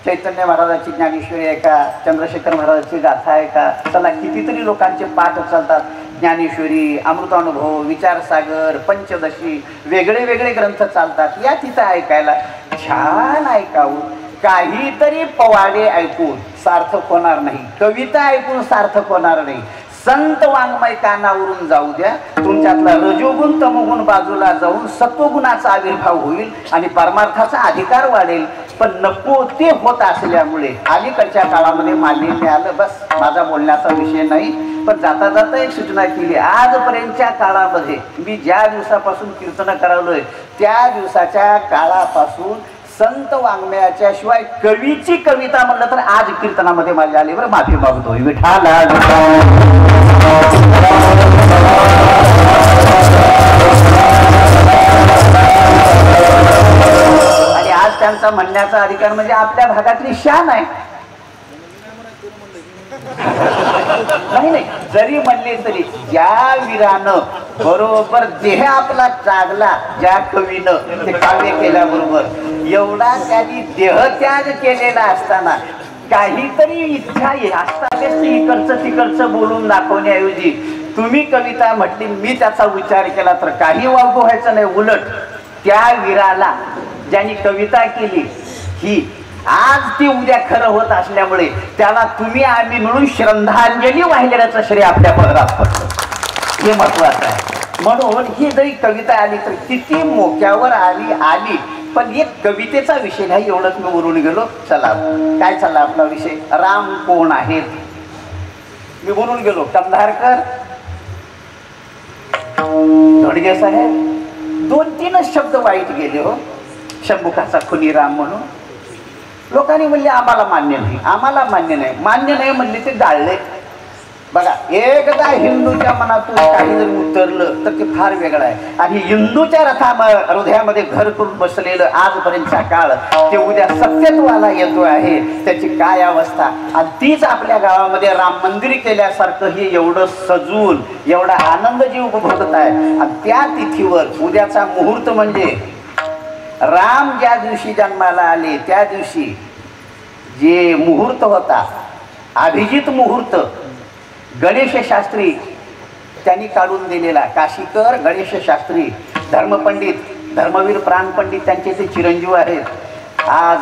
चैतन्य महाराजांची ज्ञानेश्वरी आहे का, चंद्रशेखर महाराजांची गाथा आहे का, चला कितीतरी लोकांचे पाठ चालतात. ज्ञानेश्वरी, अमृतानुभव, विचारसागर, पंचदशी, वेगळे वेगळे ग्रंथ चालतात. या तिथं ऐकायला छान ऐकावं. काहीतरी पवाडे ऐकून सार्थक होणार नाही, कविता ऐकून सार्थक होणार नाही. संत वाङ्मय कानावरून जाऊ द्या. तुमच्यातला रजोगुण तमोगुण बाजूला जाऊन सत्वगुणाचा आविर्भाव होईल आणि परमार्थाचा अधिकार वाढेल. पण नको ते होत असल्यामुळे अलीकडच्या काळामध्ये मालिन्य आलं. बस माझा बोलण्याचा विषय नाही, पण जाता जाता एक सूचना केली. आजपर्यंतच्या काळामध्ये मी ज्या दिवसापासून कीर्तन करावलोय त्या दिवसाच्या काळापासून संत वाङ्मयाच्या शिवाय कवीची कविता म्हणलं तर आज कीर्तनामध्ये माझ्या आली. बरं माफी मागतोय. विठाला आणि आज त्यांचा म्हणण्याचा अधिकार म्हणजे आपल्या भागातली शान आहे. नाही नाही, जरी म्हणले तरी ज्या वीरानं बरोबर देह आपला जागला, ज्या कवीनं ते काव्य केल्याबरोबर एवढा त्यांनी देहत्याग केलेला असताना काहीतरी इच्छा असतानाच इकडचं तिकडचं बोलून दाखवण्याऐवजी तुम्ही कविता म्हटली, मी त्याचा विचार केला तर काही वावगं व्हायचं नाही. उलट त्या वीराला ज्यांनी कविता केली ही आज ती उद्या खरं होत असल्यामुळे त्याला तुम्ही आम्ही मिळून श्रद्धांजली वाहिल्याचं श्रेय आपल्या पदरात पडतं. हे महत्वाचं आहे. म्हणून ही जरी कविता आली तर किती मोक्यावर आली पण एक कवितेचा विषय नाही. एवढंच मी बोलून गेलो. चला काय चालला आपला विषय, राम कोण आहेत मी बोलून गेलो. कंधारकर, धडगे साहेब 2-3 शब्द वाईट गेले हो. शंभुकाचा खुनी राम म्हणून लोकांनी म्हणले आम्हाला मान्य नाही, आम्हाला मान्य नाही. मान्य नाही म्हणले ते डाळले. बघा, एकदा हिंदूच्या मनातून काही जर उतरलं तर ते फार वेगळं आहे. आणि हिंदूच्या हृदयामध्ये घर करून बसलेलं आजपर्यंतचा काळ ते उद्या सत्यत्वाला येतो आहे. त्याची काय अवस्था. आणि तीच आपल्या गावामध्ये राम मंदिर केल्यासारखं हे एवढं सजून एवढा आनंद जीव उपभोगत आहे. आणि त्या तिथीवर उद्याचा मुहूर्त म्हणजे राम ज्या दिवशी जन्माला आले त्या दिवशी जे मुहूर्त होता, अभिजित मुहूर्त, गणेश शास्त्री त्यांनी काढून दिलेला. काशीकर गणेश शास्त्री, धर्मपंडित, धर्मवीर प्राणपंडित त्यांचे ते चिरंजीव आहेत. आज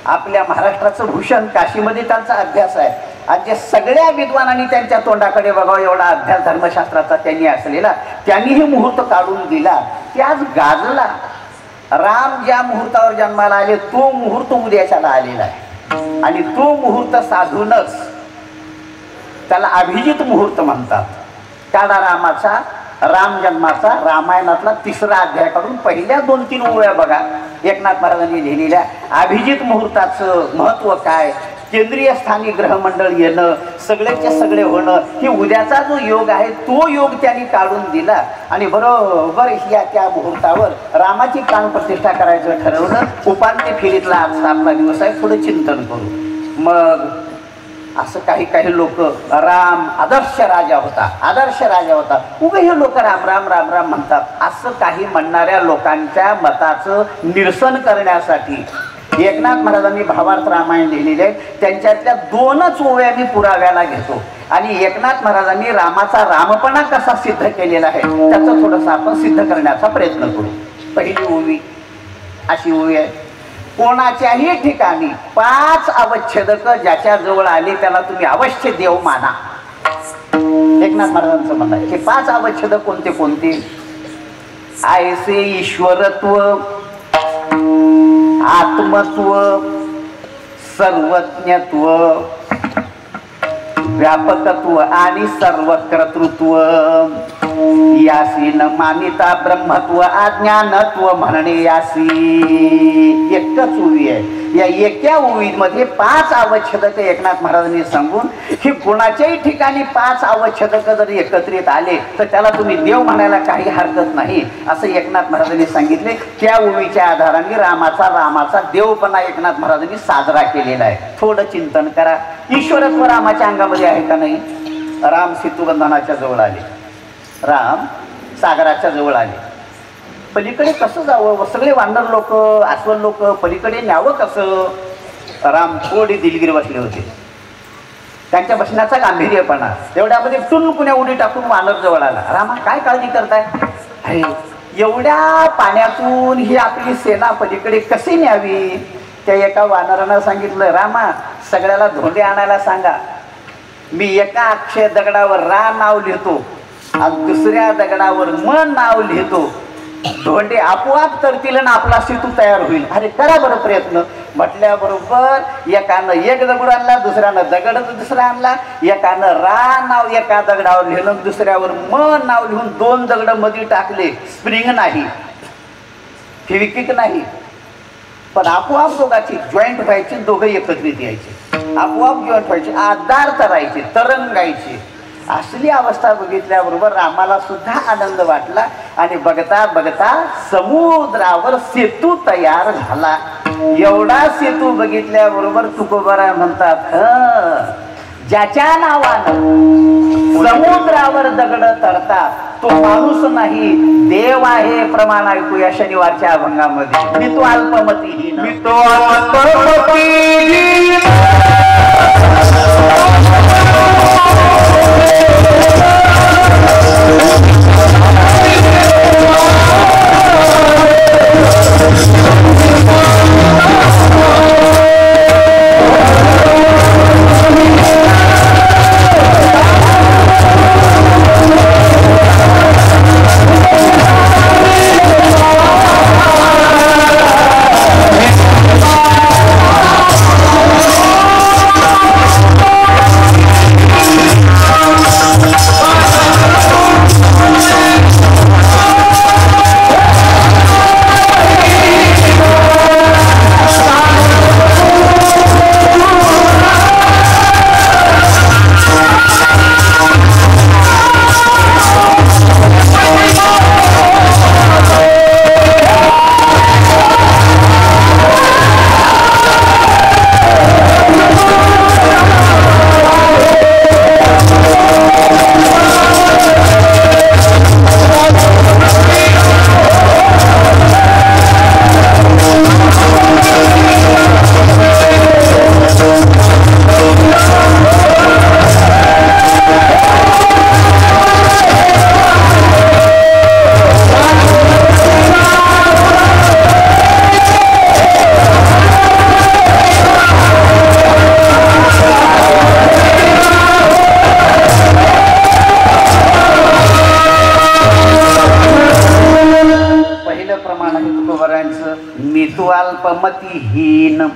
आपल्या महाराष्ट्राचं भूषण, काशीमध्ये त्यांचा अभ्यास आहे. आज जे सगळ्या विद्वानांनी त्यांच्या तोंडाकडे बघावं एवढा अभ्यास धर्मशास्त्राचा त्यांनी असलेला, त्यांनी हे मुहूर्त काढून दिला की आज गाजला. राम ज्या मुहूर्तावर जन्माला आले तो मुहूर्त उद्याच्याला आलेला आहे आणि तो मुहूर्त साधूनच त्याला अभिजित मुहूर्त म्हणतात. काढा रामाचा, राम जन्माचा, रामायणातला 3रा अध्याय काढून पहिल्या 2-3 ओव्या बघा एकनाथ महाराजांनी लिहिलेल्या. अभिजित मुहूर्ताचं महत्त्व काय, केंद्रीय स्थानी ग्रहमंडळ येणं, सगळेचे सगळे होणं, ही उद्याचा जो योग आहे तो योग त्यांनी काढून दिला. आणि बरोबर या त्या मुहूर्तावर रामाची प्राणप्रतिष्ठा करायचं ठरवलं. उपांत्य फेरीतला आजचा आपला दिवस आहे. थोडं चिंतन करू. मग असं काही लोक, राम आदर्श राजा होता, आदर्श राजा होता, उभे हे लोक राम राम राम राम म्हणतात. असं काही म्हणणाऱ्या लोकांच्या मताचं निरसन करण्यासाठी एकनाथ महाराजांनी भावार्थ रामायण लिहिलेले आहे. त्यांच्यातल्या 2च ओव्या मी पुराव्याला घेतो आणि एकनाथ महाराजांनी रामाचा रामपणा कसा सिद्ध केलेला आहे त्याचं थोडंसं आपण सिद्ध करण्याचा प्रयत्न करू. पहिली ओवी अशी ओवी आहे, कोणाच्याही ठिकाणी 5 अवच्छेदक ज्याच्या जवळ आले त्याला तुम्ही अवश्य देव माना. एकनाथ महाराजांचं म्हणणं आहे. हे 5 अवच्छेदक कोणते कोणते? ऐसे ईश्वरत्व, आत्मत्व, सर्वज्ञत्व, व्यापकत्व आणि सर्वकर्तृत्व. यासी न मानिता ब्रह्मत्व अज्ञानत्व म्हणणे यासी. एकच ओवी आहे. या एका ओवीमध्ये 5 अवच्छेदक एकनाथ महाराजांनी सांगून ही कोणाच्याही ठिकाणी 5 अवच्छेदक जर एकत्रित आले तर त्याला तुम्ही देव म्हणायला काही हरकत नाही असं एकनाथ महाराजांनी सांगितले. त्या ओवीच्या आधाराने रामाचा देवपणा एकनाथ महाराजांनी साजरा केलेला आहे. थोडं चिंतन करा. ईश्वरत्व रामाच्या अंगामध्ये आहे का नाही? राम सेतुबंधनाच्या जवळ आले, राम सागराच्या जवळ आले. पलीकडे कसं जावं? सगळे वानर लोक, अस्वल लोक पलीकडे न्यावं कसं? राम थोडी दिलगिरी बसले होते. त्यांच्या बसण्याचा गांभीर्यपणा एवढ्यामध्ये टुनकुण्या उडी टाकून वानर जवळ आला. रामा काय काळजी करताय? अरे एवढ्या पाण्यातून ही आपली सेना पलीकडे कशी न्यावी? त्या एका वानरानं सांगितलं, रामा सगळ्याला धोंडे आणायला सांगा. मी एका अक्षय दगडावर रा नाव लिहितो आणि दुसऱ्या दगडावर मन नाव लिहितो. धोंडे आपोआप तरतील आणि आपला सेतू तयार होईल. अरे करा बरं प्रयत्न. म्हटल्याबरोबर एकानं एक दगड आणला, दुसऱ्यानं दगड दुसरा आणला. एकानं रा नाव एका दगडावर लिहिलं, दुसऱ्यावर मन नाव लिहून 2 दगड मध्ये टाकले. स्प्रिंग नाही, फेविक्विक नाही, पण आपोआप दोघांची जॉईंट व्हायची, दोघं एकत्रित यायचे, आपोआप जॉईंट व्हायचे, आधार करायचे, तरंगायचे. असली अवस्था बघितल्याबरोबर रामाला सुद्धा आनंद वाटला आणि बघता बघता समुद्रावर सेतू तयार झाला. एवढा सेतू बघितल्याबरोबर तुकोबाराय म्हणतात, ज्याच्या नावानं समुद्रावर दगड तरतात तो माणूस नाही देव आहे. प्रमाण ऐकू या शनिवारच्या अभंगामध्ये. मी तो अल्पमती, मी तो अल्पमती. मी तू अल्पमतीहीन,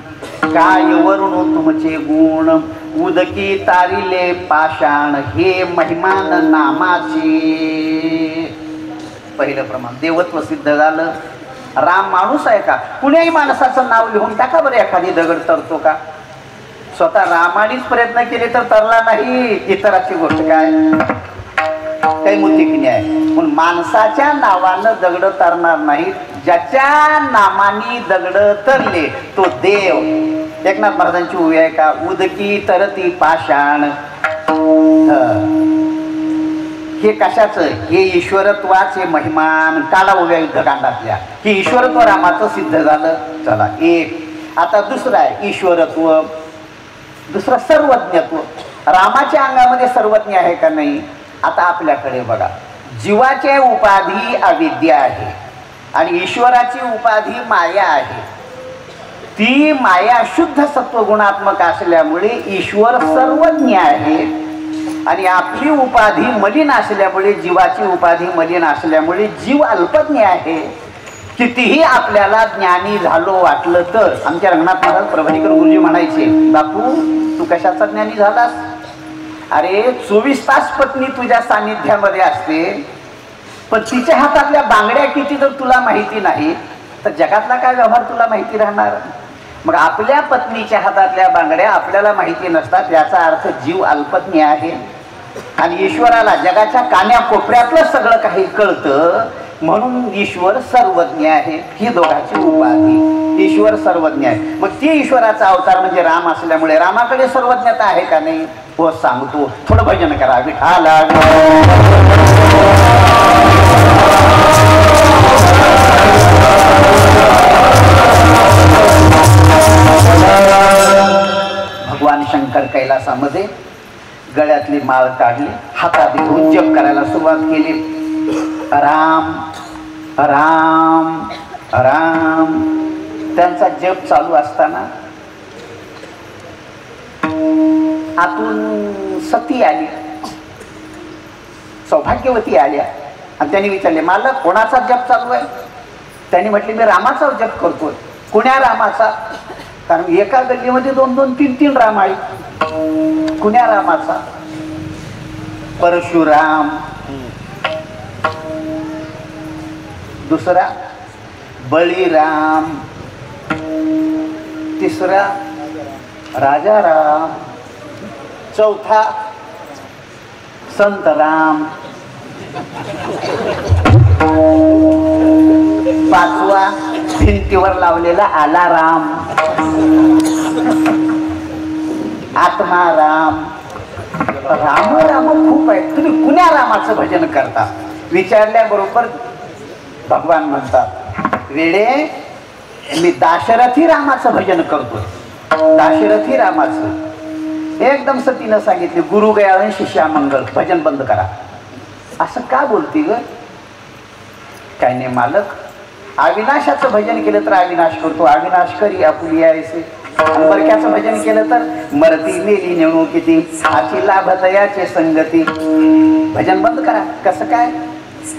काय वर्णू तुमचे गुण, उदकी तारिले पाषाण, हे महिमान नामाचे. पहिलं प्रमाण देवत्व सिद्ध झालं. राम माणूस आहे का? कुण्याही माणसाचं नाव लिहून टाका बरं, एखादी दगड तरतो का? स्वतः रामानेच प्रयत्न केले तर तरला नाही, इतराची गोष्ट काय? काही मुद्दे की नाही. म्हणून माणसाच्या नावानं दगड तरणार नाही. ज्याच्या नामानी दगड तरले तो देव. एकनाथ महाराजांची ओवी आहे का? उदकी तरती पाषाण. हे कशाचं? हे ईश्वरत्वाचे महिमान. काला उभ्या युद्धकांडातल्या हे ईश्वरत्व रामाचं सिद्ध झालं. चला एक. आता दुसरं आहे ईश्वरत्व, दुसरं सर्वज्ञत्व. रामाच्या अंगामध्ये सर्वज्ञ आहे का नाही? आता आपल्याकडे बघा, जीवाची उपाधी अविद्या आहे आणि ईश्वराची उपाधी माया आहे. ती माया शुद्ध सत्वगुणात्मक असल्यामुळे ईश्वर सर्वज्ञ आहे आणि आपली उपाधी मलिन असल्यामुळे, जीवाची उपाधी मलिन असल्यामुळे जीव अल्पज्ञ आहे. कितीही आपल्याला ज्ञानी झालो वाटलं तर. आमच्या रंगनाथ महाराज प्रभणीकर गुरुजी म्हणायचे, बापू तू कशाचा ज्ञानी झालास? अरे 24 तास पत्नी तुझ्या सानिध्यामध्ये असते, पण तिच्या हातातल्या बांगड्या किती जर तुला माहिती नाही तर जगातला काय व्यवहार तुला माहिती राहणार? मग आपल्या पत्नीच्या हातातल्या बांगड्या आपल्याला माहिती नसतात, याचा अर्थ जीव अल्पज्ञ आहे. आणि ईश्वराला जगाच्या कान्याकोपऱ्यातलं सगळं काही कळतं, म्हणून ईश्वर सर्वज्ञ आहे. ही दोघांची उपाधी. ईश्वर सर्वज्ञ आहे. मग ती ईश्वराचा अवतार म्हणजे राम असल्यामुळे रामाकडे सर्वज्ञता आहे का नाही? हो सांगतो. थोडं भजन करा. विठाला भगवान शंकर कैलासामध्ये गळ्यातली माळ काढली, हातात घेऊन जप करायला सुरुवात केली. राम राम राम. त्यांचा जप चालू असताना आतून सती आली, सौभाग्यवती आल्या आणि त्यांनी विचारले, मालक कोणाचा जप चालू आहे? त्यांनी म्हटले, मी रामाचा जप करतोय. कुण्या रामाचा? कारण एका गल्लीमध्ये 2-2, 3-3 राम आहेत. कुण्या रामाचा? परशुराम, दुसरा बळीराम, तिसरा राजाराम, चौथा संतराम, पाचवा भिंतीवर लावलेला आलाराम, आत्माराम. राम राम खूप आहे. तुम्ही कुण्या रामाचं भजन करता? विचारल्याबरोबर भगवान म्हणतात, वेडे मी दाशरथी रामाचं भजन करतोय. दाशरथी रामाचं. एकदम सतीनं सांगितले, गुरु गया शिष्या मंगल, भजन बंद करा. असं का बोलती ग? काय नाही मालक, अविनाशाचं भजन केलं तर अविनाश करतो, अविनाश करी आपुली यायचे. बरक्याचं भजन केलं तर मरती मेली नेणू किती, हाची लाभतयाचे संगती. भजन बंद करा. कसं काय?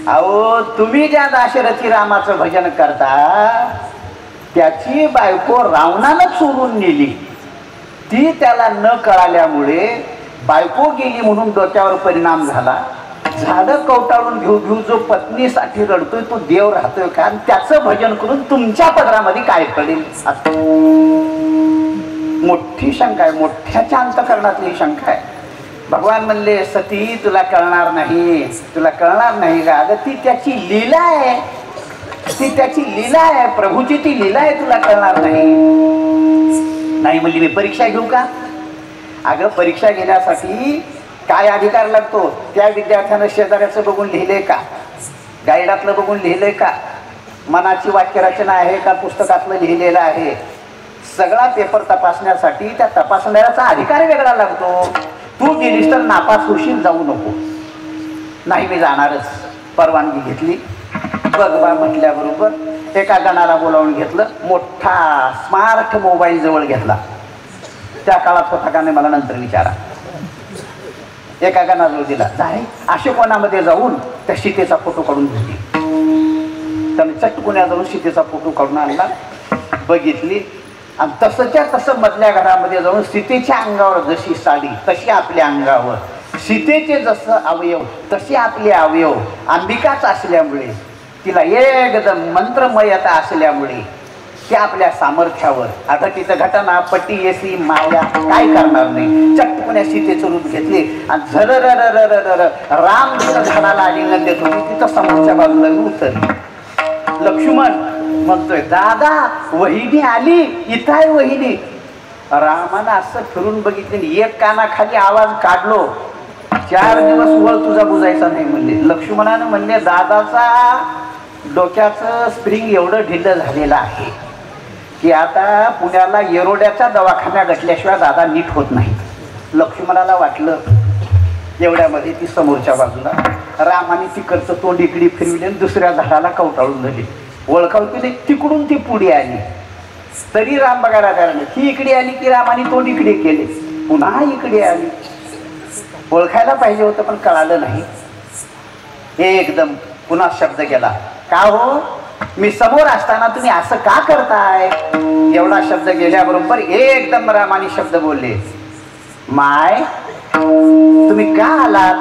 अहो तुम्ही ज्या दाशरथी रामाचं भजन करता त्याची बायको रावणानं चोरून नेली. ती त्याला न कळाल्यामुळे बायको गेली म्हणून डोक्यावर परिणाम झाला. झाडं कवटाळून घेऊ घेऊ जो पत्नीसाठी रडतोय तो देव राहतोय का? आणि त्याचं भजन करून तुमच्या पदरामध्ये काय पडेल? मोठी शंका आहे, मोठ्याच्या अंतःकरणातली शंका आहे. भगवान म्हणले, सती तुला कळणार नाही, तुला कळणार नाही का? अगं ती त्याची लीला आहे, ती त्याची लीला आहे, प्रभूची ती लीला आहे, तुला कळणार नाही. नाही म्हणली, मी परीक्षा घेऊ का? अगं परीक्षा घेण्यासाठी काय अधिकार लागतो? त्या विद्यार्थ्यानं शेजाऱ्याचं बघून लिहिलंय का? गाईडातलं बघून लिहिलंय का? मनाची वाक्यरचना आहे का पुस्तकातलं लिहिलेलं आहे? सगळा पेपर तपासण्यासाठी त्या तपासणाऱ्याचा अधिकार वेगळा लागतो. तू गेलीस तर नापास होशील, जाऊ नको. नाही मी जाणारच. परवानगी घेतली. बघ बा म्हटल्याबरोबर एका गणाला बोलावून घेतलं. मोठा स्मार्ट मोबाईल जवळ घेतला. त्या काळात होता का नाही मला नंतर विचारा. एका गणाजवळ दिला. अशोक वनामध्ये जाऊन त्या सीतेचा फोटो काढून घेतली. त्याने चटकुण्या जाऊन सीतेचा फोटो काढून आणला, बघितली आणि तसंच्या तसं मधल्या घरामध्ये जाऊन सीतेच्या अंगावर जशी साडी तशी आपल्या अंगावर, सीतेचे जसं अवयव तसे आपले अवयव, अंबिकाच असल्यामुळे तिला एकदम मंत्रमयता असल्यामुळे ते आपल्या सामर्थ्यावर, आता तिथं घटना पट्टी येसी माया काय करणार नाही, चटकुण्या सीतेचं रूप घेतले आणि झर राम तिथं झाडाला आलिंगन देत होती, तिथं समोरच्या बाजूला उतरली. लक्ष्मण म्हणतोय दादा वहिनी आली, इथं आहे वहिनी. रामानं असं फिरून बघितले, एक कानाखाली आवाज काढलो, 4 दिवस वळ तुझा बुजायचा नाही म्हणले. लक्ष्मणानं म्हणले दादाचा डोक्याचं स्प्रिंग एवढं ढिल्लं झालेलं आहे की आता पुण्याला येरोड्याचा दवाखाना घटल्याशिवाय दादा नीट होत नाही. लक्ष्मणाला वाटलं एवढ्यामध्ये ती समोरच्या बाजूला रामाने तिकडचं तोंड इकडे फिरविले आणि दुसऱ्या झाडाला कवटाळून धरली. ओळखावती तिकडून ती पुढे आली तरी राम बघायला कारण ही इकडे आली की रामाने तोंड इकडे केले, पुन्हा इकडे आली. ओळखायला पाहिजे होतं पण कळालं नाही. एकदम पुन्हा शब्द गेला, का हो मी समोर असताना तुम्ही असं का करताय. एवढा शब्द गेल्याबरोबर एकदम रामाने शब्द बोलले, माय तुम्ही का आलात.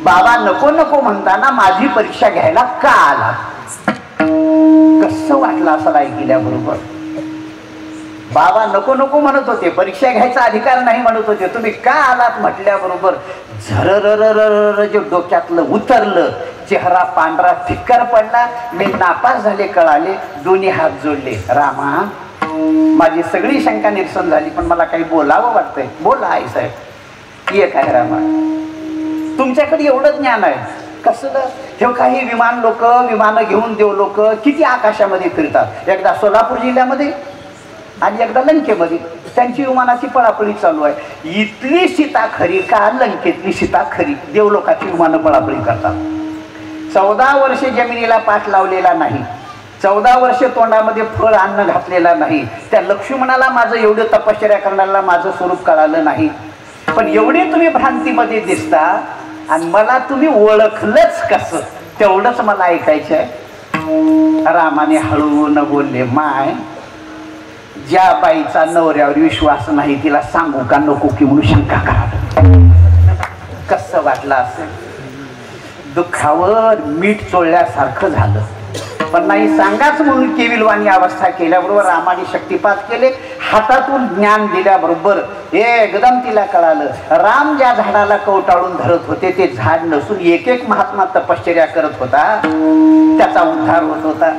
बाबा नको नको म्हणताना माझी परीक्षा घ्यायला का आलात. कसं वाटलं असं ऐकल्याबरोबर. बाबा नको नको म्हणत होते, परीक्षा घ्यायचा अधिकार नाही म्हणत होते, तुम्ही का आलात म्हटल्याबरोबर झरर जे डोक्यातलं उतरलं, चेहरा पांढरा फिक्कर पडला. मी नापास झाले कळाले, दोन्ही हात जोडले. रामा माझी सगळी शंका निरसन झाली पण मला काही बोलावं वाटतंय. बोला आई साहेब. ये काय रामा तुमच्याकडे एवढं ज्ञान आहे कसलं. हे काही विमान लोक विमानं घेऊन देव लोक किती आकाशामध्ये फिरतात. एकदा सोलापूर जिल्ह्यामध्ये आणि एकदा लंकेमध्ये त्यांची विमानाची पळापळी चालू आहे. इथली सीता खरी का लंकेतली सीता खरी. देवलोकाची विमानं पळापळी करतात. 14 वर्षे जमिनीला पाठ लावलेला नाही, 14 वर्षे तोंडामध्ये फळ अन्न घातलेला नाही. त्या लक्ष्मणाला माझं एवढं तपश्चर्या करण्याला माझं स्वरूप कळालं नाही. पण एवढे तुम्ही भ्रांतीमध्ये दिसता आणि मला तुम्ही ओळखलंच कसं तेवढंच मला ऐकायचं आहे. रामाने हळून बोलले, माय ज्या बाईचा नवऱ्यावर विश्वास नाही तिला सांगू का नको की म्हणून शंका करा. कसं वाटलं असेल. दुःखावर मीठ चोळल्यासारखं झालं. पण नाही सांगाच म्हणून केविलवाणी अवस्था केल्याबरोबर रामाने शक्तिपात केले. हातातून ज्ञान दिल्याबरोबर एकदम तिला कळालं, राम ज्या झाडाला कवटाळून धरत होते ते झाड नसून एक एक महात्मा तपश्चर्या करत होता, त्याचा उद्धार होत होता.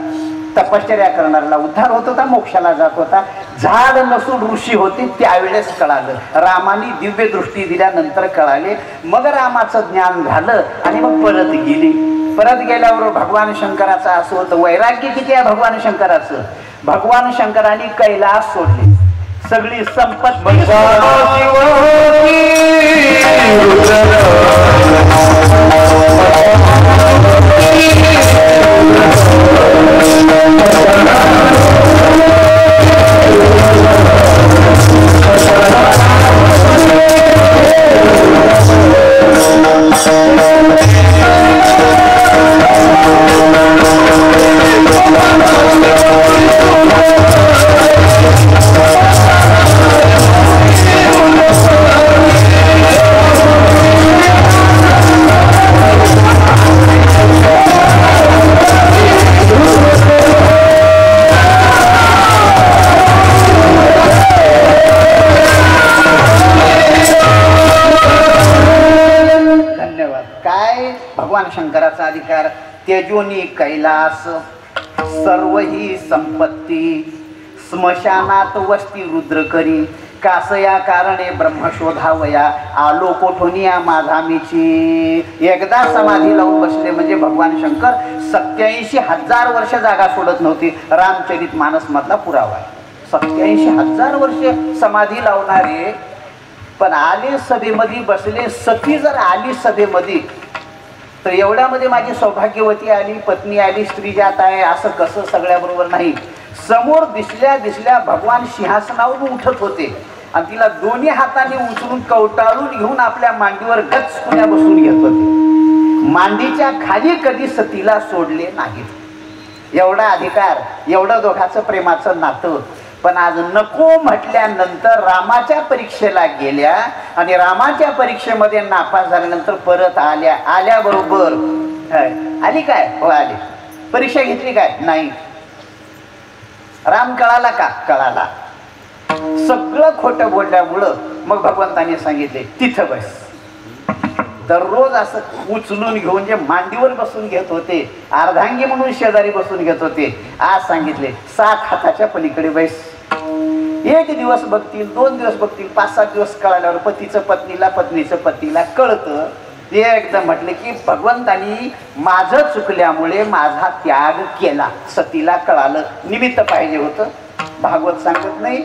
तपश्चर्या करणाऱ्याला उद्धार होत होता, मोक्षाला जात होता. झाड नसून ऋषी होते त्यावेळेस कळालं. रामाने दिव्य दृष्टी दिल्यानंतर कळाले. मग रामाचं ज्ञान झालं आणि मग परत गेली. परत गेल्यावर भगवान शंकराचं असं होतं, वैराग्य किती आहे भगवान शंकराचं. भगवान शंकराने कैलास सोडले, सगळी संपत्ती शंकराचा अधिकार. तेजोनी कैलास सर्व ही संपत्ती, स्मशानात वस्ती रुद्र करी, कासया कारणे ब्रह्मशोधावया, आलो कोठोनिया माझामीची. एकदा समाधी लावून बसले म्हणजे भगवान शंकर 87,000 वर्ष जागा सोडत नव्हती. रामचरित मानस मधला पुरावा आहे. 87,000 वर्ष समाधी लावणारे पण आले सभेमध्ये बसले. सती जर आली सभेमध्ये तर एवढ्यामध्ये माझी सौभाग्यवती आली, पत्नी आली, स्त्री जात आहे असं कसं सगळ्याबरोबर नाही. समोर दिसल्या दिसल्या भगवान सिंहासनावरून उठत होते आणि तिला दोन्ही हाताने उचलून कवटाळून घेऊन आपल्या मांडीवर गचकुण्या बसून घेत होते. मांडीच्या खाली कधी सतीला सोडले नाहीत. एवढा अधिकार, एवढं दोघांचं प्रेमाचं नातं. पण आज नको म्हटल्यानंतर रामाच्या परीक्षेला गेल्या आणि रामाच्या परीक्षेमध्ये नापास झाल्यानंतर परत आल्याबरोबर आली काय? हो आली. परीक्षा घेतली काय? नाही. राम कळाला का? कळाला. सगळं खोटं बोलल्यामुळं मग भगवंतांनी सांगितले तिथं बस. दररोज असं उचलून घेऊन जे मांडीवर बसून घेत होते, अर्धांगी म्हणून शेजारी बसून घेत होते, आज सांगितले 7 हाताच्या पलीकडे बस. 1 दिवस बघतील, 2 दिवस बघतील, 5-7 दिवस कळाल्यावर पतीचं पत्नीला, पत्नीचं पतीला कळतं. ते एकदम म्हटले की भगवंतानी माझं चुकल्यामुळे माझा त्याग केला. सतीला कळालं, निमित्त पाहिजे होतं. भागवत सांगत नाही,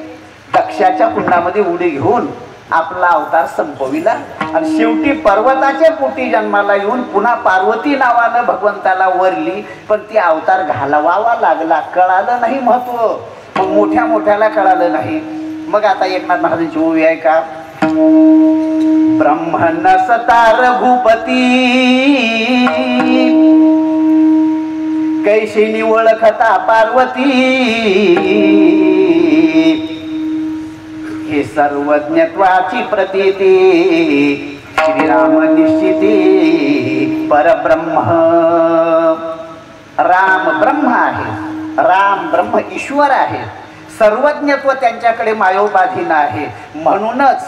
दक्षाच्या कुंडामध्ये उडी घेऊन आपला अवतार संपविला आणि शेवटी पर्वताच्या पोटी जन्माला येऊन पुन्हा पार्वती नावानं भगवंताला वरली. पण ती अवतार घालवावा लागला. कळालं नाही महत्व. मग मोठ्या मोठ्याला कळालं नाही. मग आता एकनाथ महाराजांची ओवी आहे का? ब्रह्मण सता रघुपती कैशिनी ओळखता पार्वती हे सर्वज्ञत्वाची प्रतीती श्रीराम निश्चिती परब्रह्म. राम ब्रह्म आहे. राम ब्रह्म ईश्वर आहे. सर्वज्ञत्व त्यांच्याकडे मायोपाधीन आहे. म्हणूनच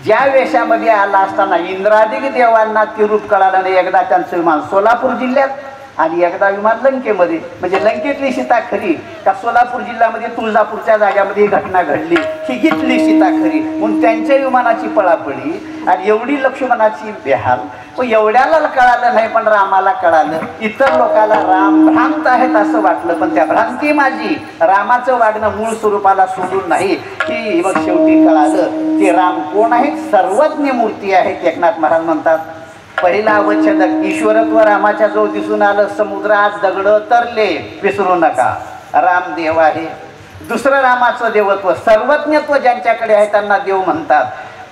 ज्या वेशामध्ये आला असताना इंद्रादिक देवांना ते रूप कळालं नाही. एकदा त्यांचं विमान सोलापूर जिल्ह्यात आणि एकदा विमान लंकेमध्ये. म्हणजे लंकेतली सीता खरी का सोलापूर जिल्ह्यामध्ये तुळजापूरच्या जाग्यामध्ये ही घटना घडली, ही घेतली सीता खरी. म्हणून त्यांच्या विमानाची पळापळी आणि एवढी लक्ष्मणाची बेहाल. एवढ्याला कळालं नाही पण रामाला कळालं. इतर लोकांना राम भ्रांत आहेत असं वाटलं, पण त्या भ्रांती माझी रामाचं वागणं मूळ स्वरूपाला सोडून नाही की मग शेवटी कळालं ते राम कोण आहेत. सर्वज्ञ मूर्ती आहेत. एकनाथ महाराज म्हणतात पहिला अवच्छेदक ईश्वरत्व रामाच्या जवळ दिसून आलं. समुद्रात दगड तरले, विसरू नका रामदेव आहे. दुसरं रामाचं देवत्व सर्वज्ञत्व ज्यांच्याकडे आहे त्यांना देव म्हणतात.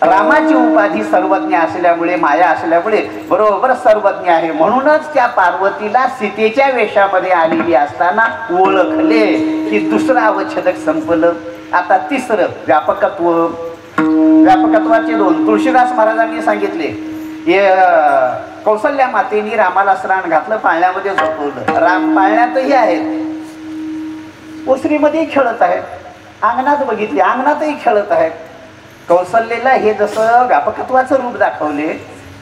रामाची उपाधी सर्वज्ञ असल्यामुळे, माया असल्यामुळे बरोबर सर्वज्ञ आहे. म्हणूनच त्या पार्वतीला सीतेच्या वेशामध्ये आलेली असताना ओळखले. की दुसरं अवच्छेदक संपलं. आता तिसरं व्यापकत्व. व्यापकत्वाचे 2 तुळशीदास महाराजांनी सांगितले. कौसल्या मातेनी रामाला स्नान घातलं, पाळण्यामध्ये झोपवलं. राम पाळण्यातही आहेत, ओसरीमध्येही खेळत आहेत, अंगणात बघितले अंगणातही खेळत आहेत. कौसल्याला हे जसं व्यापकत्वाचं रूप दाखवले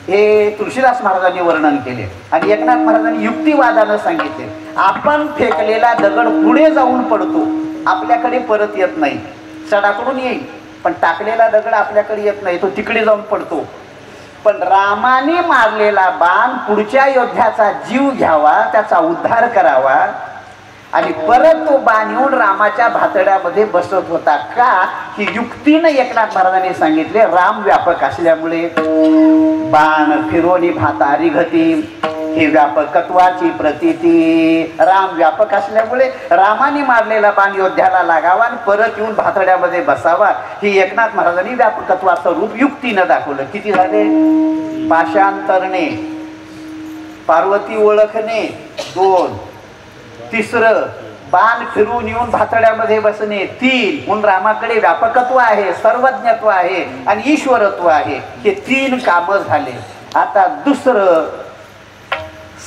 हे तुळशीदास महाराजांनी वर्णन केले. आणि एकनाथ महाराजांनी युक्तिवादानं सांगितले आपण फेकलेला दगड पुढे जाऊन पडतो, आपल्याकडे परत येत नाही. सडाकडून येईल पण टाकलेला दगड आपल्याकडे येत नाही, तो तिकडे जाऊन पडतो. पण रामाने मारलेला बाण पुढच्या योद्ध्याचा जीव घ्यावा, त्याचा उद्धार करावा आणि परत तो बाण येऊन रामाच्या भातड्यामध्ये बसत होता. का? ही युक्तीनं एकनाथ महाराजांनी सांगितले राम व्यापक असल्यामुळे. बाण फिरोनी भातारी घती ही व्यापकत्वाची प्रतीती. राम व्यापक असल्यामुळे रामाने मारलेला बाण योद्ध्याला लागावा आणि परत येऊन भातड्यामध्ये बसावा. ही एकनाथ महाराजांनी व्यापकत्वाचं रूप युक्तीनं दाखवलं. किती झाले? पाशांतरणे, पार्वती ओळखणे 2, तिसरं बाण फिरून येऊन भातड्यामध्ये बसणे 3. म्हणून रामाकडे व्यापकत्व आहे, सर्वज्ञत्व आहे आणि ईश्वरत्व आहे. हे 3 कामं झाले. आता दुसरं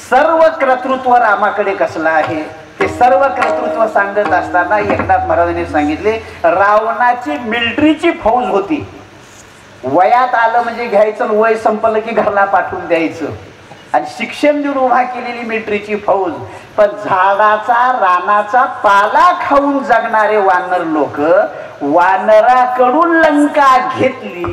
सर्व कर्तृत्व रामाकडे कसलं आहे ते सर्व कर्तृत्व सांगत असताना एकनाथ महाराजांनी सांगितले रावणाची मिलिटरीची फौज होती. वयात आलं म्हणजे घ्यायचं, वय संपलं की घरला पाठवून द्यायचं. आणि शिक्षण देऊन उभा केलेली मिलिटरीची फौज. पण झाडाचा रानाचा पाला खाऊन जगणारे वानर लोक वानराकडून लंका घेतली.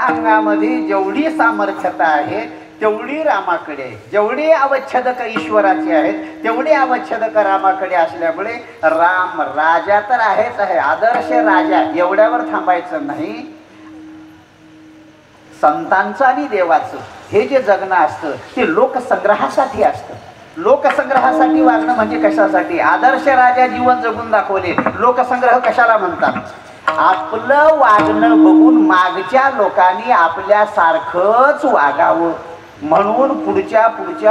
अंगामध्ये जेवढी सामर्थ्यता आहे तेवढी रामाकडे, जेवढी अवच्छेदक ईश्वराची आहेत तेवढी अवच्छेदक रामाकडे असल्यामुळे राम राजा तर आहेच आहे, आदर्श राजा. एवढ्यावर थांबायचं नाही. संतांचं आणि देवाचं हे जे जगणं असतं ते लोकसंग्रहासाठी असतं. लोकसंग्रहासाठी वागणं म्हणजे कशासाठी? आदर्श राजा जीवन जगून दाखवले. लोकसंग्रह कशाला म्हणतात? आपलं वागणं बघून मागच्या लोकांनी आपल्यासारखंच वागावं म्हणून पुढच्या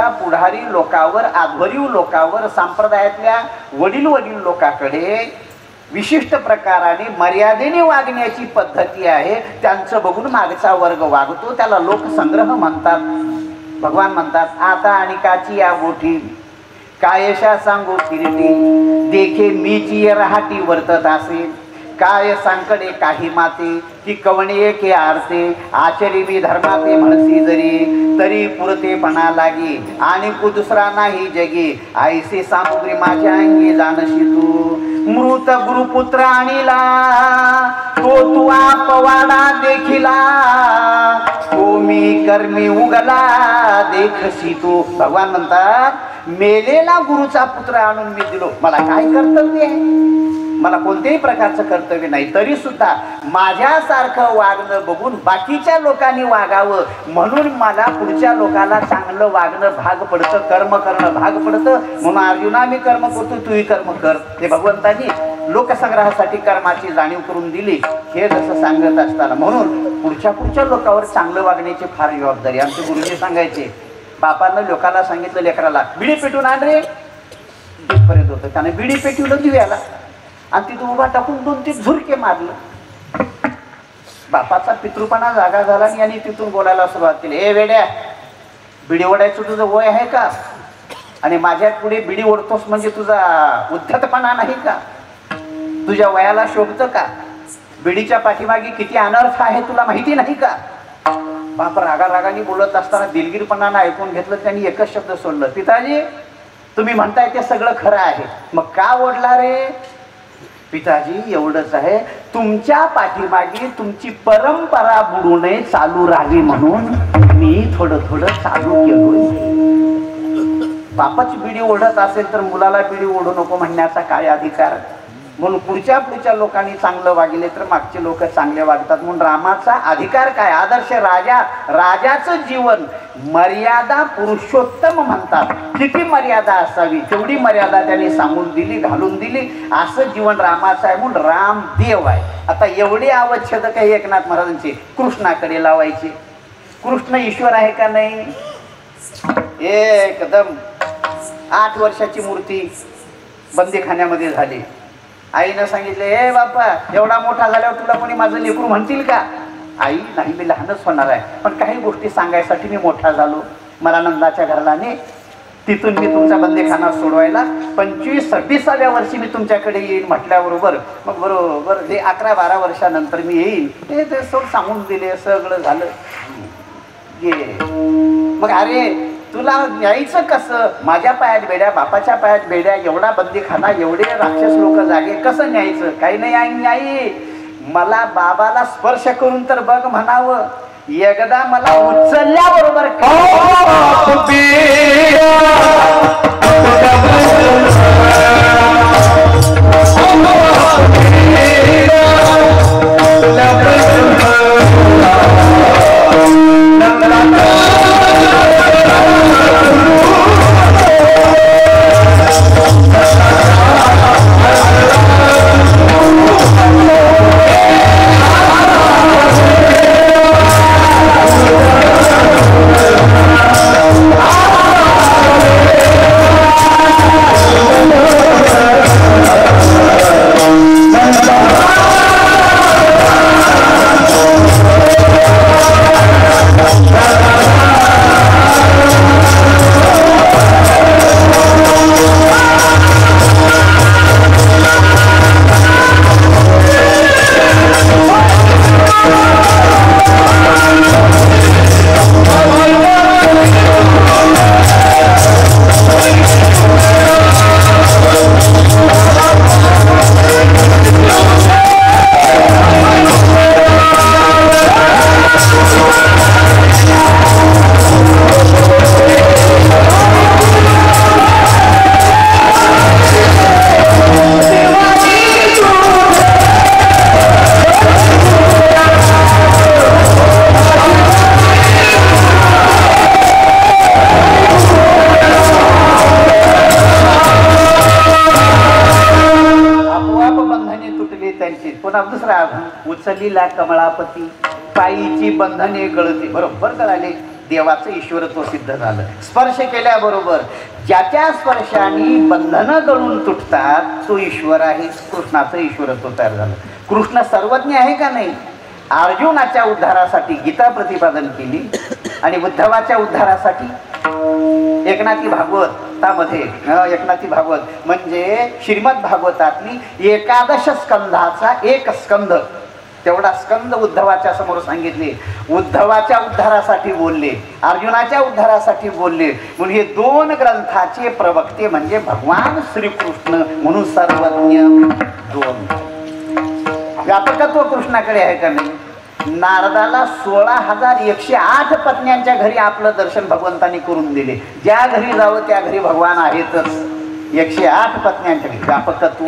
पुढारी लोकांवर, आध्वरीव लोकांवर, संप्रदायातल्या वडील लोकांकडे विशिष्ट प्रकाराने मर्यादेने वागण्याची पद्धती आहे. त्यांचं बघून मागचा वर्ग वागतो. त्याला लोकसंग्रह म्हणतात. भगवान म्हणतात आता आणि काची या गोठी कायशा सांगू किरीटी देखे मीची रहाटी वर्तत असे काय सांकडे काही माते की कवणे के आरते आचरी मी धर्माते म्हणसी जरी तरी पुरतेपणा लागी आणि दुसरा नाही जगी आईसे सामुग्री माझ्या अंगी जानशी तू मृत गुरुपुत्र आणिला तो तुआ पवाडा देखिला तो मी कर्मी उगला देखसी तू. भगवान म्हणतात मेलेला गुरुचा पुत्र आणून मी दिलो. मला काय कर्तव्य आहे? मला कोणत्याही प्रकारचं कर्तव्य नाही. तरी सुद्धा माझ्यासारखं वागणं बघून बाकीच्या लोकांनी वागावं म्हणून मला पुढच्या लोकांना चांगलं वागणं भाग पडतं, कर्म करणं भाग पडतं. म्हणून अर्जुना मी कर्म करतो तूही कर्म कर. हे भगवंतांनी लोकसंग्रहासाठी कर्माची जाणीव करून दिली. हे जसं सांगत असताना म्हणून पुढच्या लोकांवर चांगलं वागण्याची फार जबाबदारी. आमचे गुरुजी सांगायचे बापानं लोकांना सांगितलं लेकराला बिडी पेटून आण रे. तिथपर्यंत होतं. त्याने बिडी पेटवलं दिव्याला आणि तिथून उभा टाकून 2-3 झुरके मारलं. बापाचा पितृपणा जागा झाला आणि यांनी तिथून बोलायला सुरुवात केली. ए वेड्या, बिडी ओढायचं तुझं वय आहे का? आणि माझ्या पुढे बिडी ओढतोस म्हणजे तुझा उद्धतपणा नाही का? तुझ्या वयाला शोभतं का? बिडीच्या पाठीमागे किती अनर्थ आहे तुला माहिती नाही का? बाप रागाने बोलत असताना दिलगीरपणानं ऐकून घेतलं. त्यांनी एकच शब्द सोडलं, पिताजी तुम्ही म्हणताय ते सगळं खरं आहे, मग का ओढला रे? पिताजी एवढंच आहे, तुमच्या पाठीमागे तुमची परंपरा बुडू नये, चालू राहावी म्हणून मी थोडं चालू केलो. बापाची बिडी ओढत असेल तर मुलाला बिडी ओढू नको म्हणण्याचा काय अधिकार? म्हणून पुढच्या लोकांनी चांगलं वागले तर मागचे लोक चांगले वागतात. म्हणून रामाचा अधिकार काय? आदर्श राजाचं जीवन मर्यादा पुरुषोत्तम म्हणतात. किती मर्यादा असावी तेवढी मर्यादा त्यांनी सांगून दिली, घालून दिली. असं जीवन रामाचं आहे म्हणून राम देव आहे. आता एवढी आवश्यक काही एकनाथ महाराजांची कृष्णाकडे लावायची. कृष्ण ईश्वर आहे का नाही? एकदम 8 वर्षाची मूर्ती बंदीखान्यामध्ये झाली. आईनं सांगितले हे बाप्पा एवढा मोठा झाल्यावर तुला कोणी माझं लेकरू म्हणतील का? आई नाही, मी लहानच होणार आहे, पण काही गोष्टी सांगायसाठी मी मोठा झालो. मला नंदाच्या घराला ने, तिथून मी तुमचा बंदीखाना सोडवायला 25-26व्या वर्षी मी तुमच्याकडे येईन म्हटल्याबरोबर मग बरोबर हे 11-12 वर्षानंतर मी येईन. ते सगळं सांगून दिले, सगळं झालं. मग अरे तुला न्यायचं कसं? माझ्या पायात बेड्या, बापाच्या पायात बेड्या, एवढा बंदीखाना, एवढे राक्षस लोक जागे, कसं न्यायचं? काही नाही आई, मला बाबाला स्पर्श करून तर बघ म्हणावं. एकदा मला उचलल्याबरोबर पुन्हा दुसरा उचललीला कमळापती पायीची बंधने गळती. बरोबर कळाले, देवाचं ईश्वरत्व सिद्ध झालं. स्पर्श केल्याबरोबर ज्याच्या स्पर्शाने बंधनं गळून तुटतात तो ईश्वर आहे. कृष्णाचं ईश्वरत्व तयार झालं. कृष्ण सर्वज्ञ आहे का नाही? अर्जुनाच्या उद्धारासाठी गीता प्रतिपादन केली आणि उद्धवाच्या उद्धारासाठी एकनाथी भागवतामध्ये एकनाथी भागवत म्हणजे श्रीमद भागवतातली 11 स्कंधाचा एक स्कंध, तेवढा स्कंद उद्धवाच्या समोर सांगितले. उद्धवाच्या उद्धारासाठी बोलले, अर्जुनाच्या उद्धारासाठी बोलले. म्हणून हे 2 ग्रंथाचे प्रवक्ते म्हणजे भगवान श्रीकृष्ण. म्हणून सर्वज्ञ 2. व्यापकत्व कृष्णाकडे आहे का नाही? नारदाला 16,108 पत्न्यांच्या घरी आपलं दर्शन भगवंतांनी करून दिले. ज्या घरी जावं त्या घरी भगवान आहेतच. 108 पत्न्यांच्या घरी व्यापकत्व,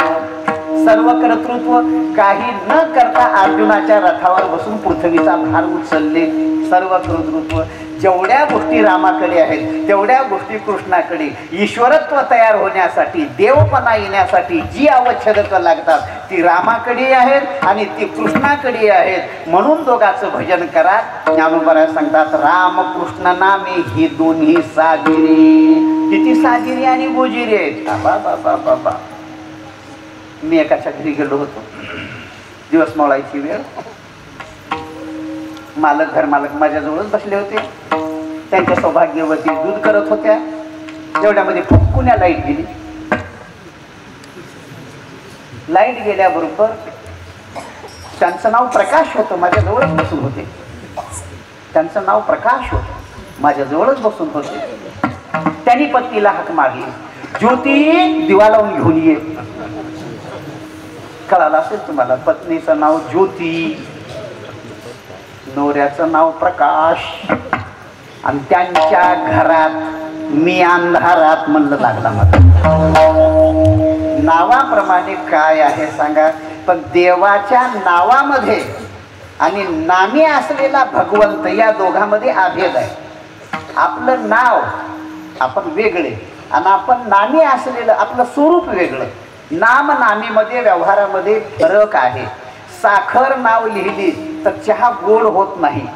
सर्व कर्तृत्व. काही न करता अर्जुनाच्या रथावर बसून पृथ्वीचा भार उचलले. सर्व कर्तृत्व. जेवढ्या गोष्टी रामाकडे आहेत तेवढ्या गोष्टी कृष्णाकडे. ईश्वरत्व तयार होण्यासाठी, देवपणा येण्यासाठी जी आवश्यकता लागतात ती रामाकडे आहेत आणि ती कृष्णाकडे आहेत. म्हणून दोघांचं भजन करा. ज्ञानोबा सांगतात राम कृष्ण नामे ही दोन्ही साजिरे. किती साजिरे आणि गोजिरे आहेत. बाबा बाबा बाबा. मी एकाच्या घरी गेलो होतो, दिवस मोळायची वेळ. मालक घरमालक माझ्याजवळच बसले होते. त्यांच्या सौभाग्यवती दूध करत होत्या. एवढ्यामध्ये फुटकुण्या लाईट गेली. लाईट गेल्याबरोबर त्यांचं नाव प्रकाश होतं, माझ्याजवळच बसून होते. त्यांचं नाव प्रकाश होतं, माझ्याजवळच बसून होते. त्यांनी पत्नीला हाक मारली, ज्योती दिवा लावून घेऊन ये. कळालं असेल तुम्हाला, पत्नीचं नाव ज्योती, नवऱ्याचं नाव प्रकाश. आणि त्यांच्या घरात मी अंधारात म्हणलं लागला. मला नावाप्रमाणे काय आहे सांगा. पण देवाच्या नावामध्ये आणि नामी असलेला भगवंत या दोघांमध्ये अभेद आहे. आपलं नाव आपण वेगळे आणि आपण नामी असलेलं आपलं स्वरूप वेगळं. नाम नामीमध्ये व्यवहारामध्ये फरक आहे. साखर नाव लिहिली तर चहा गोड होत नाही,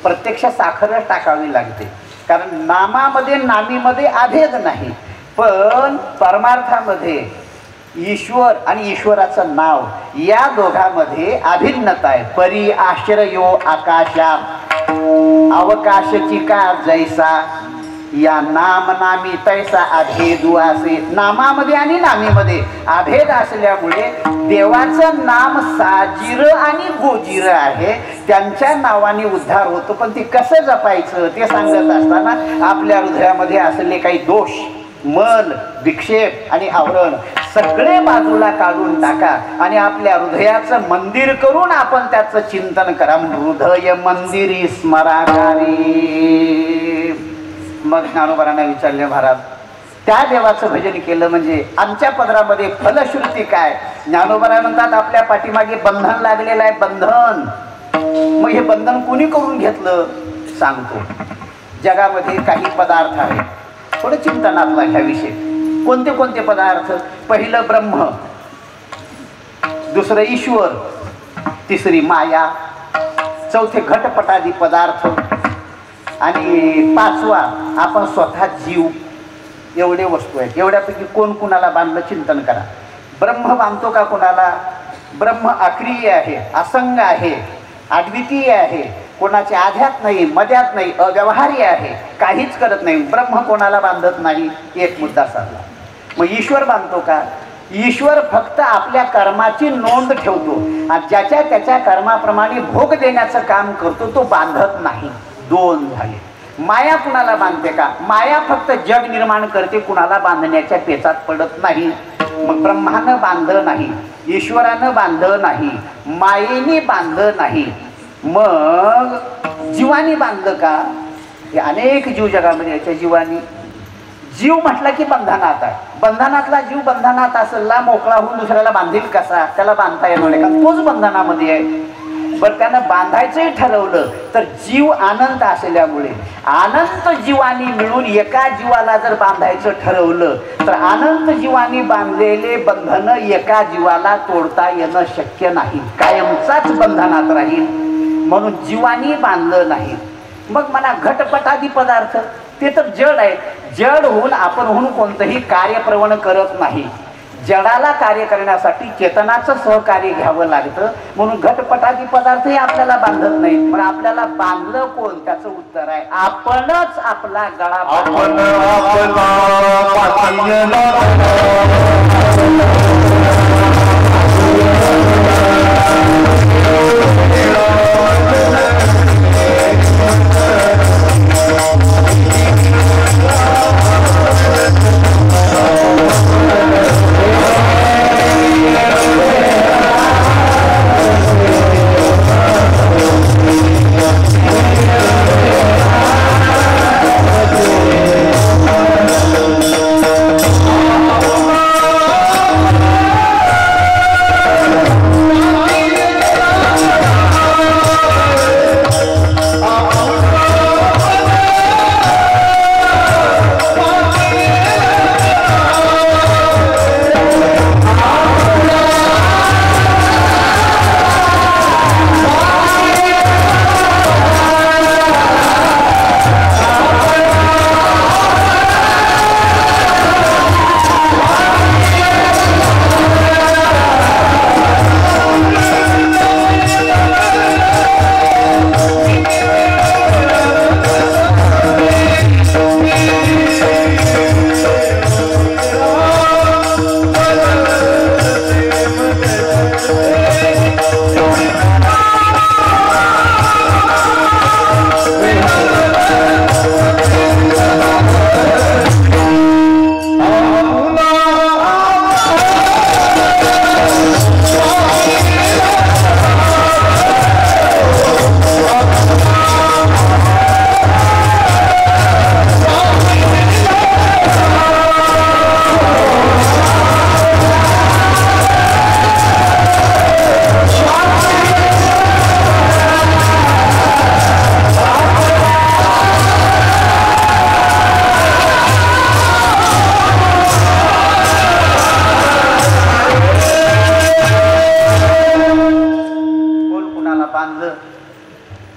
प्रत्यक्ष साखरच टाकावी लागते. कारण नामामध्ये नामीमध्ये अभेद नाही. पण परमार्थामध्ये ईश्वर आणि ईश्वराचं नाव या दोघांमध्ये अभिन्नता आहे. परी आश्रयो आकाशा अवकाशची का जैसा या नाम नामी तैसा अभेदू असे. नामामध्ये आणि नामीमध्ये अभेद असल्यामुळे देवाचं नाम साजिर आणि गोजिर आहे. त्यांच्या नावाने उद्धार होतो. पण ते कसं जपायचं ते सांगत असताना आपल्या हृदयामध्ये असलेले काही दोष, मल, विक्षेप आणि आवरण सगळे बाजूला काढून टाका आणि आपल्या हृदयाचं मंदिर करून आपण त्याचं चिंतन करा. हृदय मंदिरी स्मराकारी. मग ज्ञानोबांना विचारले, महाराज त्या देवाचं भजन केलं म्हणजे आमच्या पदरामध्ये फलश्रुती काय? ज्ञानोबा म्हणतात आपल्या पाठीमागे बंधन लागलेलं आहे. बंधन. मग हे बंधन कोणी करून घेतलं सांगतो. जगामध्ये काही पदार्थ आहेत, थोडं चिंतनातला ह्या विषय. कोणते कोणते पदार्थ? पहिलं ब्रह्म, दुसरं ईश्वर, तिसरी माया, चौथे घटपटादी पदार्थ आणि पाचवा आपण स्वतः जीव. एवढे वस्तू आहेत. एवढ्यापैकी कोण कुणाला बांधलं चिंतन करा. ब्रह्म बांधतो का कोणाला? ब्रह्म अक्रिय आहे, असंग आहे, अद्वितीय आहे, कोणाच्या आध्यात नाही, मध्यात नाही, अव्यवहार्य आहे, काहीच करत नाही. ब्रह्म कोणाला बांधत नाही. एक मुद्दा साधला. मग ईश्वर बांधतो का? ईश्वर फक्त आपल्या कर्माची नोंद ठेवतो आणि ज्याच्या त्याच्या कर्माप्रमाणे भोग देण्याचं काम करतो, तो बांधत नाही. 2 झाले. माया कुणाला बांधते का? माया फक्त जग निर्माण करते, कुणाला बांधण्याच्या पेचात पडत नाही. मग ब्रह्मानं बांधलं नाही, ईश्वरानं बांधलं नाही, मायेने बांधलं नाही. मग जीवानी बांधलं का? हे अनेक जीव जगामध्ये याच्या जीवानी. जीव म्हटला की बंधनात आहे. बंधनातला जीव बंधनात असला मोकळा होऊन दुसऱ्याला बांधील कसा? त्याला बांधता येणार नाही, कारण तोच बंधनामध्ये आहे. बरं त्यानं बांधायचंही ठरवलं तर जीव अनंत असल्यामुळे अनंत जीवानी मिळून एका जीवाला जर बांधायचं ठरवलं तर अनंत जीवानी बांधलेले बंधन एका जीवाला तोडता येणं शक्य नाही, कायमचाच बंधनात राहील. म्हणून जीवानी बांधलं नाही. मग म्हणा घटपटादी पदार्थ ते तर जड आहेत. जड होऊन आपण होऊन कोणतंही कार्यप्रवण करत नाही. जडाला कार्य करण्यासाठी चेतनाचं सहकार्य घ्यावं लागतं. म्हणून घटपटादी पदार्थही आपल्याला बांधत नाहीत. पण आपल्याला बांधलं कोण? त्याचं उत्तर आहे आपणच आपला गळा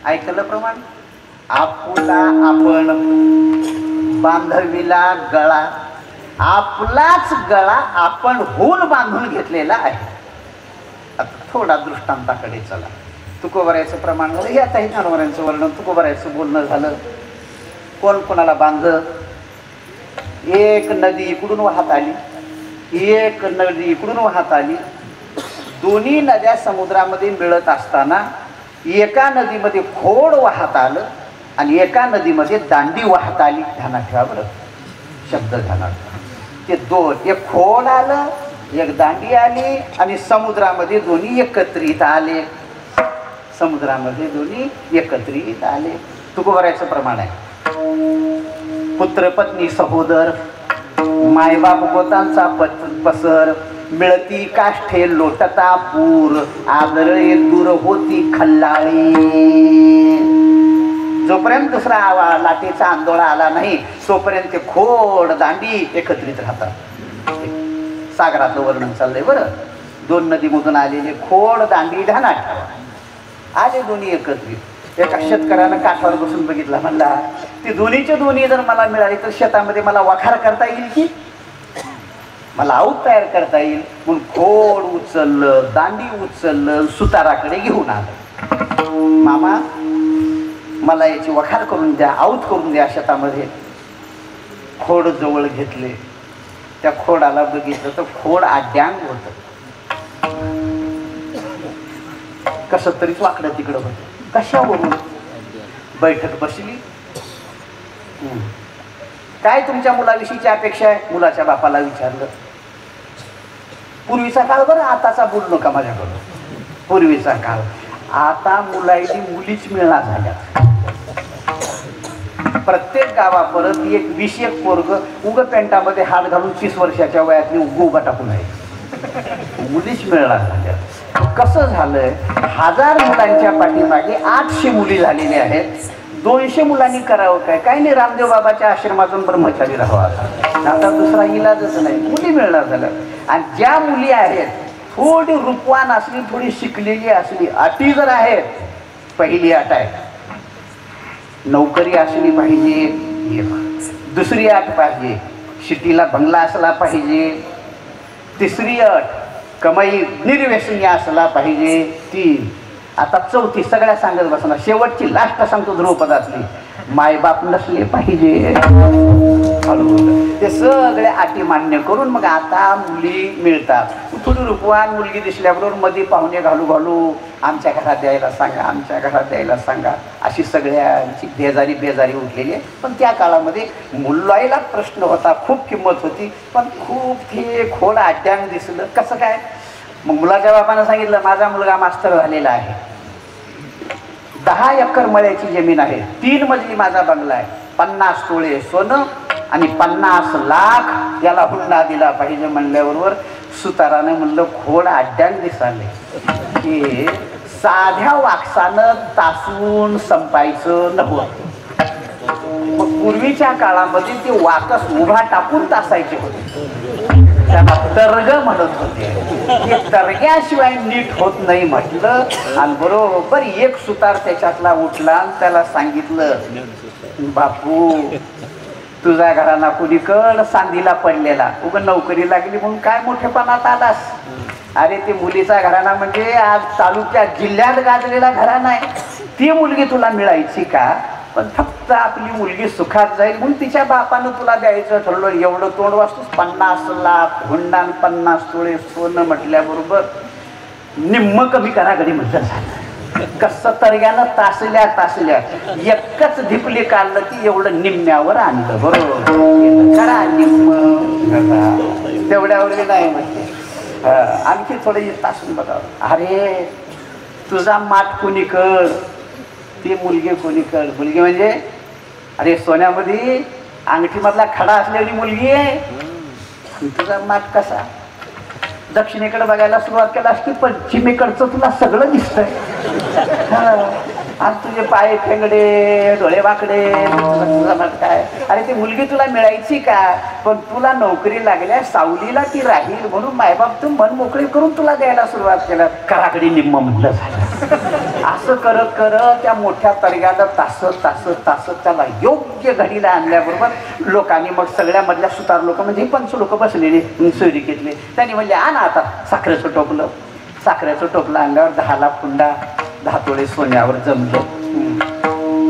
ऐकलं प्रमाण. आपुला आपण बांधविला गळा, आपलाच गळा आपण होऊन बांधून घेतलेला आहे. आता थोडा दृष्टांताकडे चला. तुकोबरायचं प्रमाण झालं, हे आता हे ज्ञानोबरायांचं वर्णन, तुकोबरायचं बोलणं झालं. कोण कोणाला बांध. एक नदी इकडून वाहत आली, एक नदी इकडून वाहत आली. दोन्ही नद्या समुद्रामध्ये मिळत असताना एका नदीमध्ये खोड वाहत आलं आणि एका नदीमध्ये दांडी वाहत आली. ध्यानात ठेवा बरं, शब्द ध्यानात. ते दोन, एक खोड आलं, एक दांडी आली आणि समुद्रामध्ये दोन्ही एकत्रित आले. समुद्रामध्ये दोन्ही एकत्रित आले. तुकोबरायचं प्रमाण आहे. पुत्र पत्नी सहोदर, मायबाप पोतांचा पसर, मिळती काष्ठे लोटता पूर, आदळे दूर होती खल्लाळी. जोपर्यंत दुसरा लाटेचा आंदोळा आला नाही तोपर्यंत खोड दांडी एकत्रित राहतात. सागरातलं वर्णन चाललंय बरं. दोन नदीमधून आलेले खोड दांडी ध्यानात ठेवा. आले दोन्ही एकत्रित. एका शेतकऱ्यानं काठावर बसून बघितला, म्हणला ती दोन्हीच्या दोन्ही जर मला मिळाली तर शेतामध्ये मला वखार करता येईल की, मला आऊत तयार करता येईल. म्हणून खोड उचललं, दांडी उचललं, सुताराकडे घेऊन आलं. मामा मला याची वखार करून द्या, आऊत करून द्या शेतामध्ये. खोड जवळ घेतले. त्या खोडाला बघितलं तर खोड आड्यांग होतं, कसं तरीच वाकडं तिकडं होतं. कशावरून? बैठक बसली. काय तुमच्या मुलाविषयीची अपेक्षा आहे? मुलाच्या बापाला विचारलं. पूर्वीचा काळ बरं, आताचा बोलू नका माझ्याकडं. पूर्वीचा काळ. आता मुलाची मुलीच मिळणार झाल्या. प्रत्येक गावापर्यंत एक 20 पोरग उग पॅन्टामध्ये हात घालून 30 वर्षाच्या वयातली उभा टाकून आहे. मुलीच मिळणार झाल्या. कसं झालंय, 1000 मुलांच्या पाठीमागे 800 मुली झालेल्या आहेत. 200 मुलांनी करावं काय? काही नाही, रामदेव बाबाच्या आश्रमातून ब्रह्मचारी राहावा. आता दुसरा इलाजच नाही, मुली मिळणार झाल्या. आणि ज्या मुली आहेत थोडी रूपवान असली, थोडी शिकलेली असली, अटी जर आहेत, पहिली अट आहे नोकरी असली पाहिजे, दुसरी अट पाहिजे शिटीला बंगला असला पाहिजे, तिसरी अट कमाई निर्व्यसनी असला पाहिजे, 3. आता 4थी सगळ्या सांगत बसणार. शेवटची लास्ट सांगतो ध्रुवपदातली, मायबाप नसले पाहिजे. ते सगळे अटी मान्य करून मग आता मुली मिळतात. थोडी रूपवान मुलगी दिसल्याबरोबर मध्ये पाहुणे घालू घालू आमच्या घरात द्यायला सांगा, आमच्या घरात द्यायला सांगा, अशी सगळ्यांची बेजारी उठलेली आहे. पण त्या काळामध्ये मुलाला प्रश्न होता, खूप किंमत होती, पण खूप ते खोड अड्ड्यानं दिसलं. कसं काय? मग मुलाच्या बापानं सांगितलं, माझा मुलगा मास्तर झालेला आहे, 10 एकर मळ्याची जमीन आहे, 3 मजली माझा बंगला आहे, 50 तोळे सोनं आणि 50 लाख याला हुंडा दिला पाहिजे. म्हणल्याबरोबर सुतारानं म्हणलं, खोड अड्ड्यान दिसाले की साध्या वाकसानं तासून संपायचं नव्हतं. मग पूर्वीच्या काळामध्ये ते वाकस उभा टाकून तासायचे होते, त्यांना तर्ग म्हणत होते. ते तर्ग्याशिवाय नीट होत नाही म्हटलं. आणि बरोबर एक सुतार त्याच्यातला उठला आणि त्याला सांगितलं, बापू तुझ्या घराना कुणीकड सांदीला पडलेला, उग नोकरी लागली म्हणून काय मोठेपणात आलास? अरे ते मुलीचा घराणा म्हणजे आज तालुक्यात जिल्ह्यात गाजलेला घराणा आहे. ती मुलगी तुला मिळायची का? पण फक्त आपली मुलगी सुखात जाईल म्हणून तिच्या बापानं तुला द्यायचं ठरलं. एवढं तोंड वाचतोस, 50 लाख हुंडा 50 तोळे सोनं म्हटल्याबरोबर निम्म कमी करा घडी म्हटलं झालं. कसं तर्ग्यानं तासल्या एकच धिपली काढलं की एवढं निम्म्यावर आणलं. बरोबर करा निम्म, तेवढ्यावर नाही म्हणते. आणखी थोडं तासून बघावं. अरे तुझा माठ कोणीकड, ती मुलगी कोणीकड. मुलगी म्हणजे अरे सोन्यामध्ये अंगठीमधला खडा असलेली मुलगी आहे. तुझा माठ कसा? दक्षिणेकडे बघायला सुरुवात केला असती, पश्चिमेकडचं तुला सगळं दिसतंय. आज तुझे पाय फेंगडे, डोळे वाकडे, तुझा माठ काय? अरे ती मुलगी तुला मिळायची का? पण तुला नोकरी लागल्या, सावलीला ती राहील म्हणून मायबाप तू मन मोकळी करून तुला द्यायला सुरुवात केलं. कराकडे निम्म म्हणलं झालं. असं करत करत त्या मोठ्या तर्ग्याला तासत त्याला योग्य घडीला आणल्याबरोबर लोकांनी मग सगळ्या मधल्या सुतार लोक म्हणजे 5 लोक बसलेले सोयरिकेतले, त्यांनी म्हणले आणा आता साखरेचं टोपलं अंगावर, 10 लाख हुंडा, 10 तोळे सोन्यावर जमलं.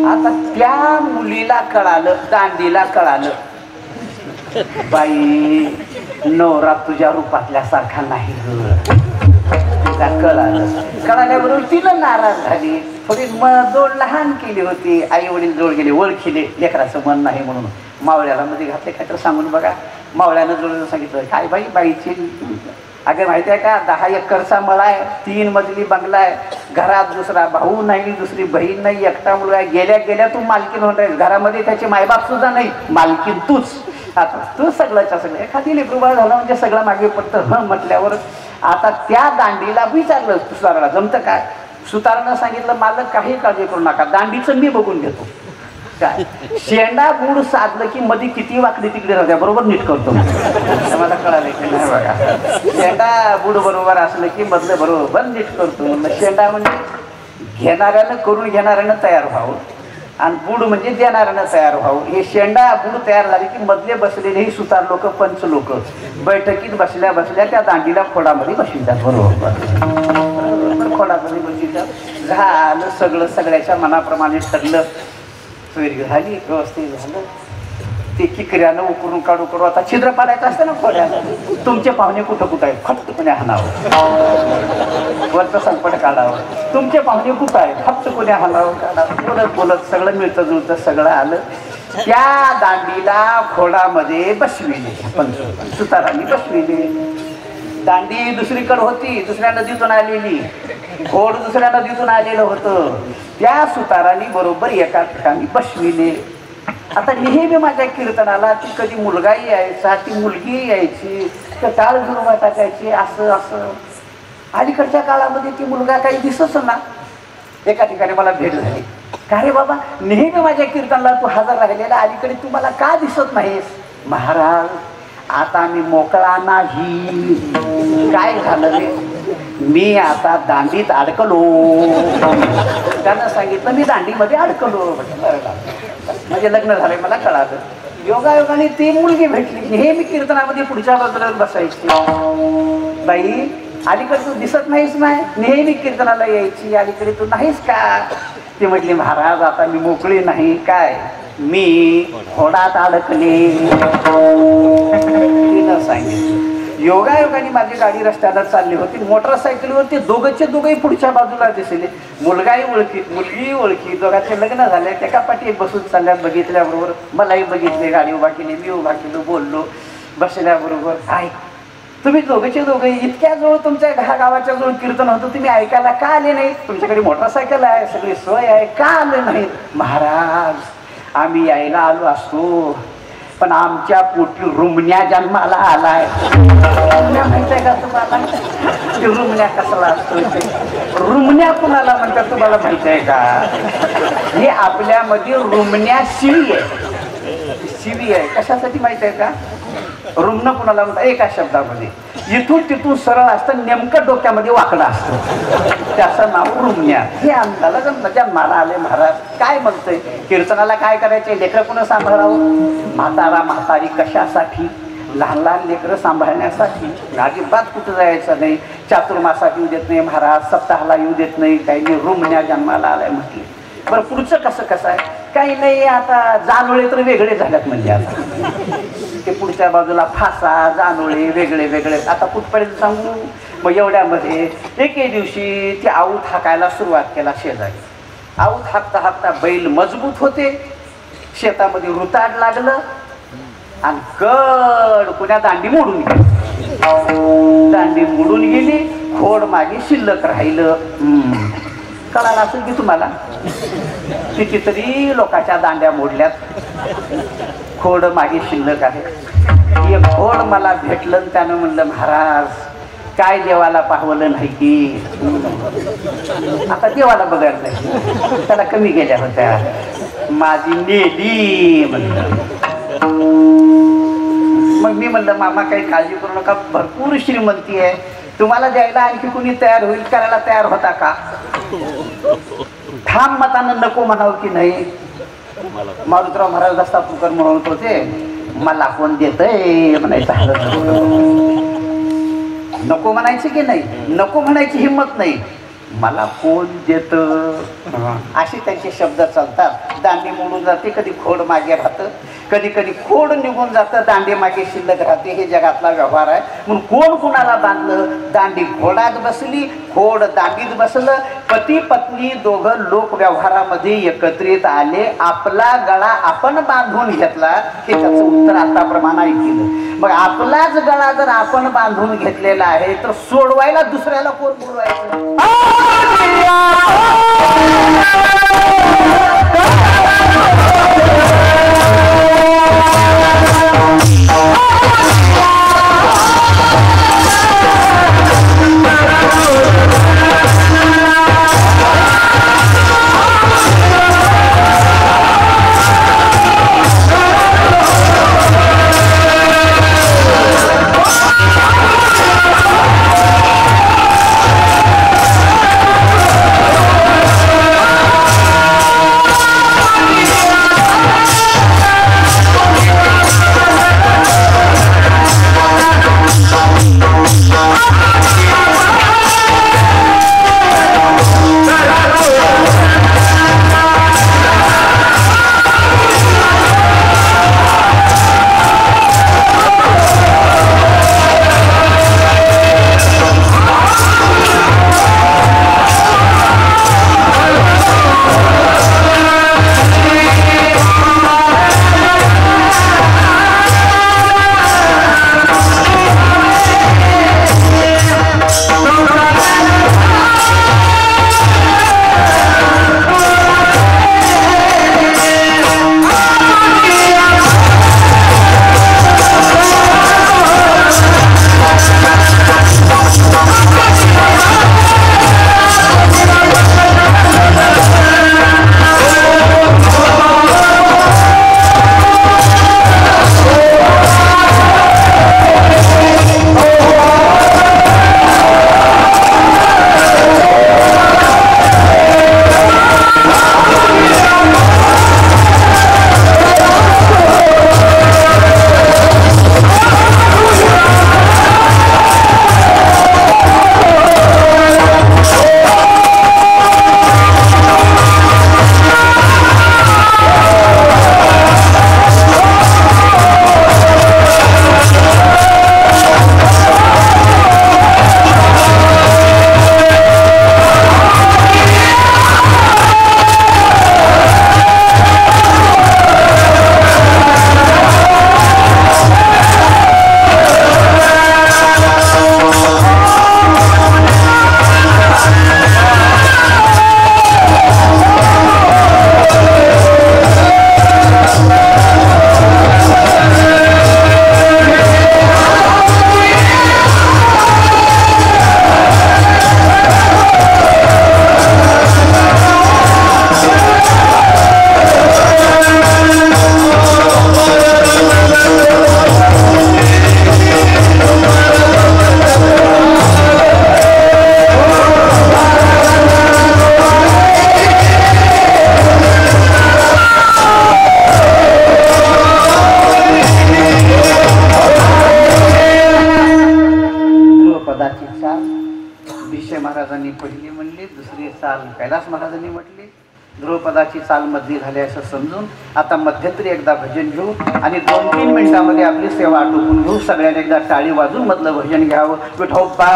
आता त्या मुलीला कळालं, दांडीला कळालं, बाई नवरा तुझ्या रूपातल्या सारखा नाही. कळाल्याबरोबर तिला नाराज झाली, थोडी जोड लहान केली होती. आई वडील जोड गेले, ओळखीले, लेकराचं मन नाही म्हणून मावळ्याला मध्ये घातले. काय तर सांगून बघा. मावळ्यानं जोड सांगितलं, काय बाईची अगं माहिती आहे का, 10 एकरचा मळा आहे, 3 मजली बंगला आहे, घरात दुसरा भाऊ नाही, दुसरी बहीण नाही, एकटा मुलगा आहे. गेल्या तू मालकीन होत आहे, घरामध्ये त्याचे मायबाप सुद्धा नाही, मालकीन तूच. आता तू सगळ्याच्या सगळं एखादी लेकरूबाळ झालं म्हणजे सगळं मागे पडतं म्हटल्यावर आता त्या दांडीला विचारलं सुताराला, जमतं काय? सुतारानं सांगितलं, मालक काही काळजी करू नका, दांडीचं मी बघून घेतो. काय शेंडा गुड साधलं की मध्ये किती वाकडी तिकडे राहत्या बरोबर नीट करतो. मला कळालं की नाही बघा, शेंडा गुड बरोबर असलं की मधलं बरोबर नीट करतो. शेंडा म्हणजे घेणाऱ्यानं करून घेणाऱ्यानं तयार व्हावं आणि बुड म्हणजे देणाऱ्यानं तयार व्हावं. हे शेंडा बुड तयार झाले की मधले बसलेले ही सुतार लोक, पंच लोक बैठकीत बसल्या त्या दांडीला खोडामध्ये बसवितात. बरोबर खोडामध्ये बसवितात. झालं सगळं, सगळ्याच्या मनाप्रमाणे ठरलं, सोयरी झाली, व्यवस्थित झालं. ते किकऱ्यानं उकरून काढू आता छिद्र पाडायचं असतं ना खोड्याला. तुमचे पाहुणे कुठं आहेत, फक्त कोणी हाणावं, वरचं संकट काढावं. तुमचे पाहुणे कुठं आहेत, फक्त कोणी हाणावं काढावं. बोलत सगळं मिळतं जुळतं सगळं आलं. त्या दांडीला खोडामध्ये बसविले, पण सुतारांनी बसविले. दांडी दुसरीकडे होती, दुसऱ्या नदीतून आलेली, खोड दुसऱ्या नदीतून आलेलं होतं. त्या सुतारांनी बरोबर एका ठिकाणी बसविले. आता नेहमी माझ्या कीर्तनाला ती कधी मुलगाही यायचा, ती मुलगी यायची, तर टाळ जुळवा टाकायची, असं असं. अलीकडच्या काळामध्ये ती मुलगा काही दिसच ना. एका ठिकाणी मला भेट झाली, का रे बाबा नेहमी माझ्या कीर्तनाला तू हजर राहिलेला, अलीकडे तू मला का दिसत नाहीस? महाराज आता मी मोकळा नाही. काय झालं रे? मी आता दांडीत अडकलो. त्यानं सांगितलं मी दांडीमध्ये अडकलो. म्हणजे लग्न झालंय मला कळालं. योगायोगाने ती मुलगी भेटली. नेहमी कीर्तनामध्ये पुढच्या बाजूला बसायची. बाई अलीकडे तू दिसत नाहीस नाही, नेहमी कीर्तनाला यायची, अलीकडे तू नाहीस का? ती म्हटली महाराज आता मी मोकळी नाही. काय? मी घोडात अडकले. तिनं सांगितलं. योगायोगाने माझी गाडी रस्त्याला चालली होती, मोटरसायकलीवरती दोघंचे दोघंही पुढच्या बाजूला दिसले. मुलगाही ओळखीत, मुलगीही ओळखी, दोघांचे लग्न झाले. त्या पाठी बसून चालल्यात. बघितल्याबरोबर मलाही बघितले, गाडी उभा केली, मी उभा केलो, बोललो. बसल्याबरोबर काय तुम्ही दोघंचे दोघे इतक्या जवळ तुमच्या गावाच्या जवळ कीर्तन होतं, तुम्ही ऐकायला का आले नाही? तुमच्याकडे मोटरसायकल आहे, सगळी सोय आहे, का आले नाही? महाराज आम्ही यायला आलो असतो, पण आमच्या पोटी रुमण्या जन्माला आलाय. रुमण्या माहित आहे का तुम्हाला? रुमण्या कसला असतो? रुमण्या कुणाला म्हणतात तुम्हाला माहित आहे का? हे आपल्यामध्ये रुमण्या शिवी आहे. शिवी आहे कशासाठी माहित आहे का? रुमणं कुणाला म्हणतात? एका शब्दामध्ये इथून तिथून सरळ असतं, नेमकं डोक्यामध्ये वाकडं असतं, त्याचं नाव रुमण्या. हे आम्हाला जन्माला आले. महाराज काय म्हणतंय? कीर्तनाला काय करायचे? लेकरं कुणा सांभाळावं? म्हातारा म्हातारी कशासाठी? लहान लहान लेकरं सांभाळण्यासाठी. अजिबात कुठं जायचं नाही. चातुर्मासात येऊ देत नाही महाराज, सप्ताहाला येऊ देत नाही. काही नाही, रुमण्या जन्माला आलाय म्हटले. बरं पुढचं कसं आहे? काही नाही, आता जानोळे तर वेगळे झाल्यात. म्हणजे आता ते पुढच्या बाजूला फासा, जानोळे वेगळे वेगळे. आता कुठपर्यंत सांगू? मग एवढ्यामध्ये एके दिवशी ते आऊत हाकायला सुरुवात केला शेजारी. आऊत हाकता हाकता बैल मजबूत होते, शेतामध्ये रुताड लागलं आणि कड पुण्या दांडी मोडून गेली. दांडी मोडून गेली, खोड मागे शिल्लक राहिलं. कळालं असेल की तुम्हाला? कितीतरी लोकांच्या दांड्या मोडल्यात, खोड मागे शिल्लक आहे. एक खोड मला भेटलं, त्यानं म्हणलं महाराज काय देवाला पाहवलं नाही की? आता देवाला बघायला नाही, त्याला कमी गेल्या होत्या. माझी नेली म्हणलं. मग मी म्हणलं मामा काही काळजी करू नका, भरपूर श्रीमंती आहे, तुम्हाला द्यायला आणखी कुणी तयार होईल? करायला तयार होता का? ठाम मतानं नको म्हणावं की नाही? मारुतराव महाराज दस्तापूरकर म्हणत होते, मला कोण देतय म्हणायचं. नको म्हणायचे की नाही? नको म्हणायची हिंमत नाही. मला कोण देत, असे त्यांचे शब्द चालतात. दांडी मोडून जाते, कधी खोड मागे राहतं, कधी कधी खोड निघून जातं, दांडी मागे शिल्लक राहते. हे जगातला व्यवहार आहे. म्हणून कोण कुणाला बांधलं? दांडी घोडात बसली, खोड दांडीत बसलं. पती पत्नी दोघं लोक व्यवहारामध्ये एकत्रित आले, आपला गळा आपण बांधून घेतला. हे त्याचं उत्तर आताप्रमाणे ऐकलं. मग आपलाच गळा जर आपण बांधून घेतलेला आहे, तर सोडवायला दुसऱ्याला कोण बोलवायचं? महाराजांनी पहिली म्हणली, दुसरी चाल कैलास महाराजांनी म्हटली, ध्रुवपदाची चाल मधली झाली असं समजून आता मध्यंतरी एकदा भजन घेऊ आणि 2-3 मिनिटांमध्ये आपली सेवा आटोपून घेऊ. सगळ्यांनी एकदा टाळी वाजून मधलं भजन घ्यावं. विठोबा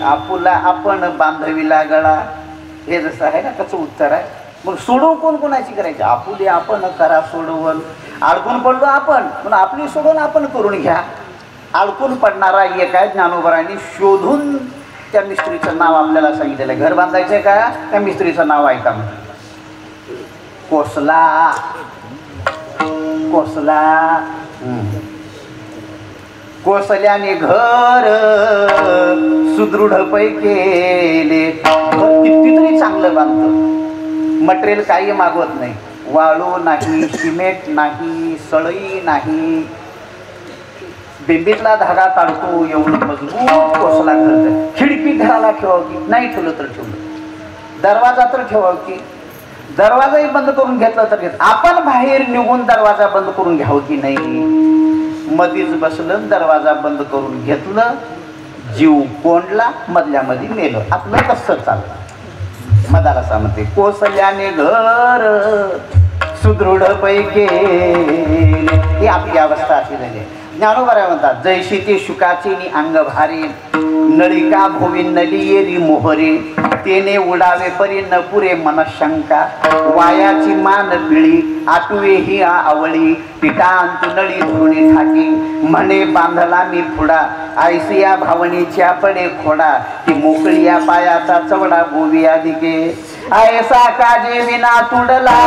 आपुला आपण बांधविला गळा, हे जसं आहे ना त्याचं उत्तर आहे. मग सोडवून कोण कोणाची करायची? आपुले आपण करा सोडवून. अडकून पडलो आपण म्हणून आपली सोडून आपण करून घ्या. अडकून पडणारा एक आहे ज्ञानोबरांनी शोधून त्या मिस्त्रीचं नाव आपल्याला सांगितलेलं आहे. घर बांधायचंय का? त्या मिस्त्रीचं नाव ऐका. कोसला कोसला कोसल्याने घर सुदृढ पै केले. कितीतरी चांगलं बांधतं. मटेरियल काही मागवत नाही. वाळू नाही, सिमेंट नाही, सळई नाही, बेंबीतला धागा काढतो एवढं मजबूत कोसला करतं. खिडकी घराला ठेवावं की नाही ठेवलं तर ठेवलं. दरवाजा तर ठेवावं की दरवाजाही बंद करून घेतलं तर घेतलं. आपण बाहेर निघून दरवाजा बंद करून घ्यावं की नाही? मधीच बसलं, दरवाजा बंद करून घेतलं, जीव कोंडला, मधल्या मध्ये मेलं. आपलं कसं चाललं? मदाला सांगते कोसल्याने घर सुदृढ पैके. ही आपली अवस्था अशी झाली. ज्ञानोबा म्हणतात जैशी ते शुकाचे नि अंग भारे, नळिका भोवी नली येरी मोहरे, तेने उडावे परी न पुरे मनशंका, वायाची मान पिळी आटुवे ही आवळी, पिटांतु नळी धुरुणी ठाकी, म्हणे बांधला मी पुडा, आयसिया भावनीच्या पडे खोडा, ती मोकळीया पायाचा चवडा गोवी अधिके, ऐसा काजे विना तुडला,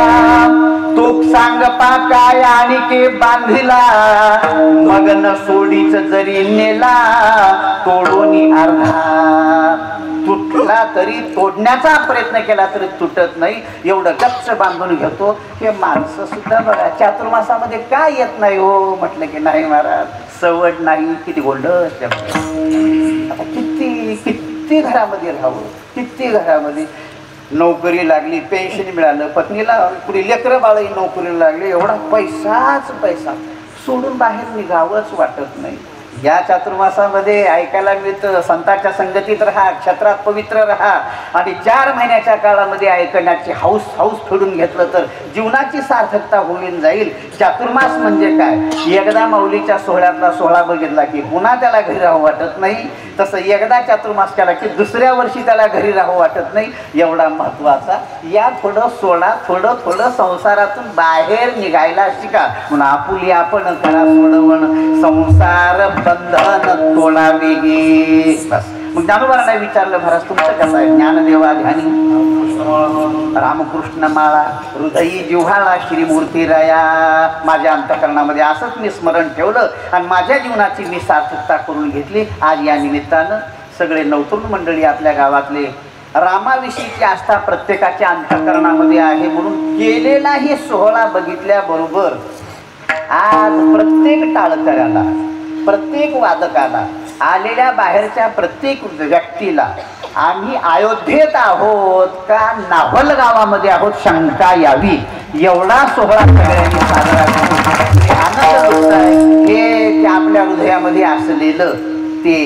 तूक सांग पाकाय आणि के बांधिला, मगन सोडीच जरी नेला, तोडून अर्धा. तुटला तरी तोडण्याचा प्रयत्न केला तरी तुटत नाही, एवढं गच्च बांधून घेतो. हे माणसं सुद्धा बघा चातुर्मासामध्ये काय येत नाही हो म्हटलं की नाही महाराज, सवड नाही. किती गोंधळ. आता किती किती घरामध्ये राहावं, किती घरामध्ये नोकरी लागली, पेन्शन मिळालं, पत्नीला पुढे लेकरं बाळही नोकरीला लागले, एवढा पैसाच पैसा, सोडून बाहेर निघावंच वाटत नाही. या चातुर्मासामध्ये ऐकायला मिळतं संतांच्या संगतीत राहा, क्षत्रात पवित्र राहा आणि 4 महिन्याच्या काळामध्ये ऐकण्याची हौस फेडून घेतलं तर जीवनाची सार्थकता होऊन जाईल. चातुर्मास म्हणजे काय? एकदा माऊलीच्या सोहळ्यातला सोहळा बघितला की पुन्हा त्याला घरी राहू वाटत नाही. तसं एकदा चातुर्मास केला की दुसऱ्या वर्षी त्याला घरी राहू वाटत नाही. एवढा महत्वाचा. या थोडं सोडा, थोडं संसारातून बाहेर निघायला शिका. म्हणून आपुली आपण करा सोडवण, संसार बंधन तोडावे. बस. मग ज्ञानोबांना विचारलं महाराज तुमचं कसं आहे? ज्ञानदेवा ध्यानी रामकृष्ण माळा, हृदयी जिव्हाळा श्रीमूर्ती राया. माझ्या अंतःकरणामध्ये असंच मी स्मरण ठेवलं आणि माझ्या जीवनाची मी सार्थकता करून घेतली. आज या निमित्तानं सगळे नवतरुण मंडळी आपल्या गावातले रामाविषयीची आस्था प्रत्येकाच्या अंतःकरणामध्ये आहे म्हणून केलेला हे सोहळा बघितल्याबरोबर आज प्रत्येक टाळकऱ्याला, प्रत्येक वादकाला, आलेल्या बाहेरच्या प्रत्येक व्यक्तीला आम्ही अयोध्येत आहोत का नाव्हल गावामध्ये आहोत शंका यावी, एवढा सोहळा सगळ्यांनी साजरा करून आनंद होत आहे. हे आपल्या हृदयामध्ये असलेलं ते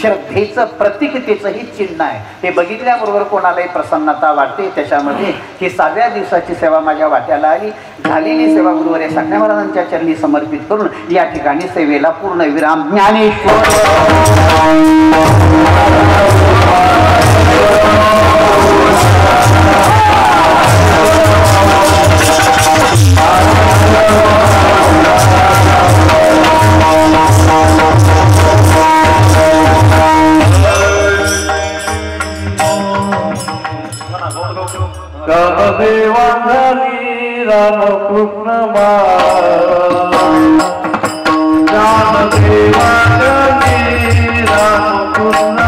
श्रद्धेचं प्रतीकतेचंही चिन्ह आहे. हे बघितल्याबरोबर कोणालाही प्रसन्नता वाटते. त्याच्यामध्ये ही 7व्या दिवसाची सेवा माझ्या वाट्याला आली. झालेली सेवा गुरुवारी साखरे महाराजांच्या चरणी समर्पित करून या ठिकाणी सेवेला पूर्ण विराम. ज्ञानेश्वर देवांगणी रामकृष्ण ज्ञान देवांगणी रामकृष्ण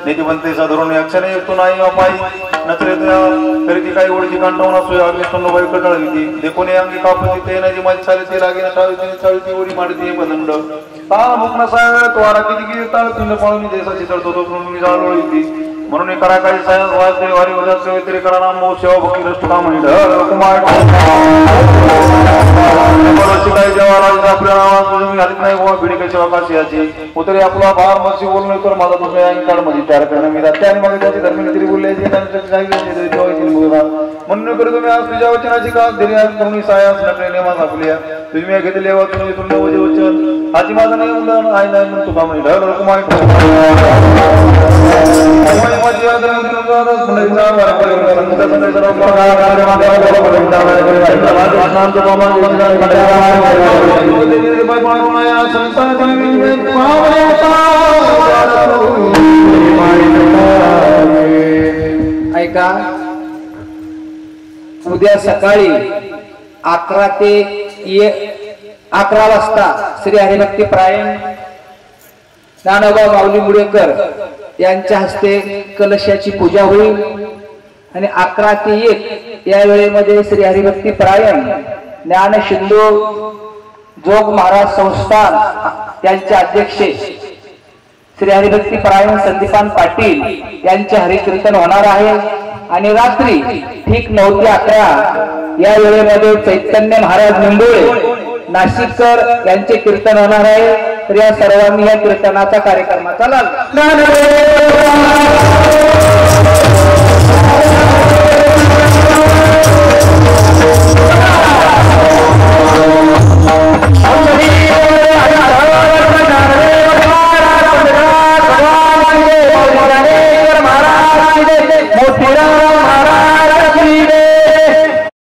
नीति बनते साधारण अक्षर तो नाही अपाई नचरे तरी काही ओळखी कांटवना सोय आगे बाई कटाळली देखून अंगी कापती ते नाही माझी चालते लागे ना चाळी ओढी मारते बदंड ताळ मुकना साहेब वारा किती ताळ पिंड पाळून देशाची तरतो मी जाळलो होती म्हणून करा काही सायन्स वाजते वारी उद्या तरी करा नाम मो सेवा भक्ती रष्ट काम म्हणे कुमार काही देवाराज आपल्या नावात तुम्ही घालीत नाही गोवा भिडी कशी अवकाश याची उतरी आपला भार मशी बोलणं कर माझा तुम्ही आणि काढ मध्ये तयार करणं मी त्याने मग त्याची धर्मीने बोलल्याची म्हणून करू तुम्ही आज तुझ्या वचनाची का दिली करून सायन्स नकळे नेमा सापल्या तुम्ही मी घेतले तुम्ही तुमच्या वचन आजी माझं नाही म्हणलं आई नाही म्हणून तुका म्हणे कुमार ऐका उद्या सकाळी 11 ते 11 वाजता श्री हरिभक्ती परायण ज्ञानोबा माऊली मुडेकर यांच्या हस्ते कलशाची पूजा होईल आणि 11 ते 1 या वेळेमध्ये श्री हरिभक्ती परायण ज्ञान सिंधू जोग महाराज संस्थान यांचे अध्यक्ष श्री हरिभक्ती परायण संदीपान पाटील यांचे हरिकीर्तन होणार आहे आणि रात्री ठीक 9 ते 11 या वेळेमध्ये चैतन्य महाराज निंबोळे नाशिककर यांचे कीर्तन होणार आहे तर या सर्वांनी या कीर्तनाचा कार्यक्रमाचा लाभ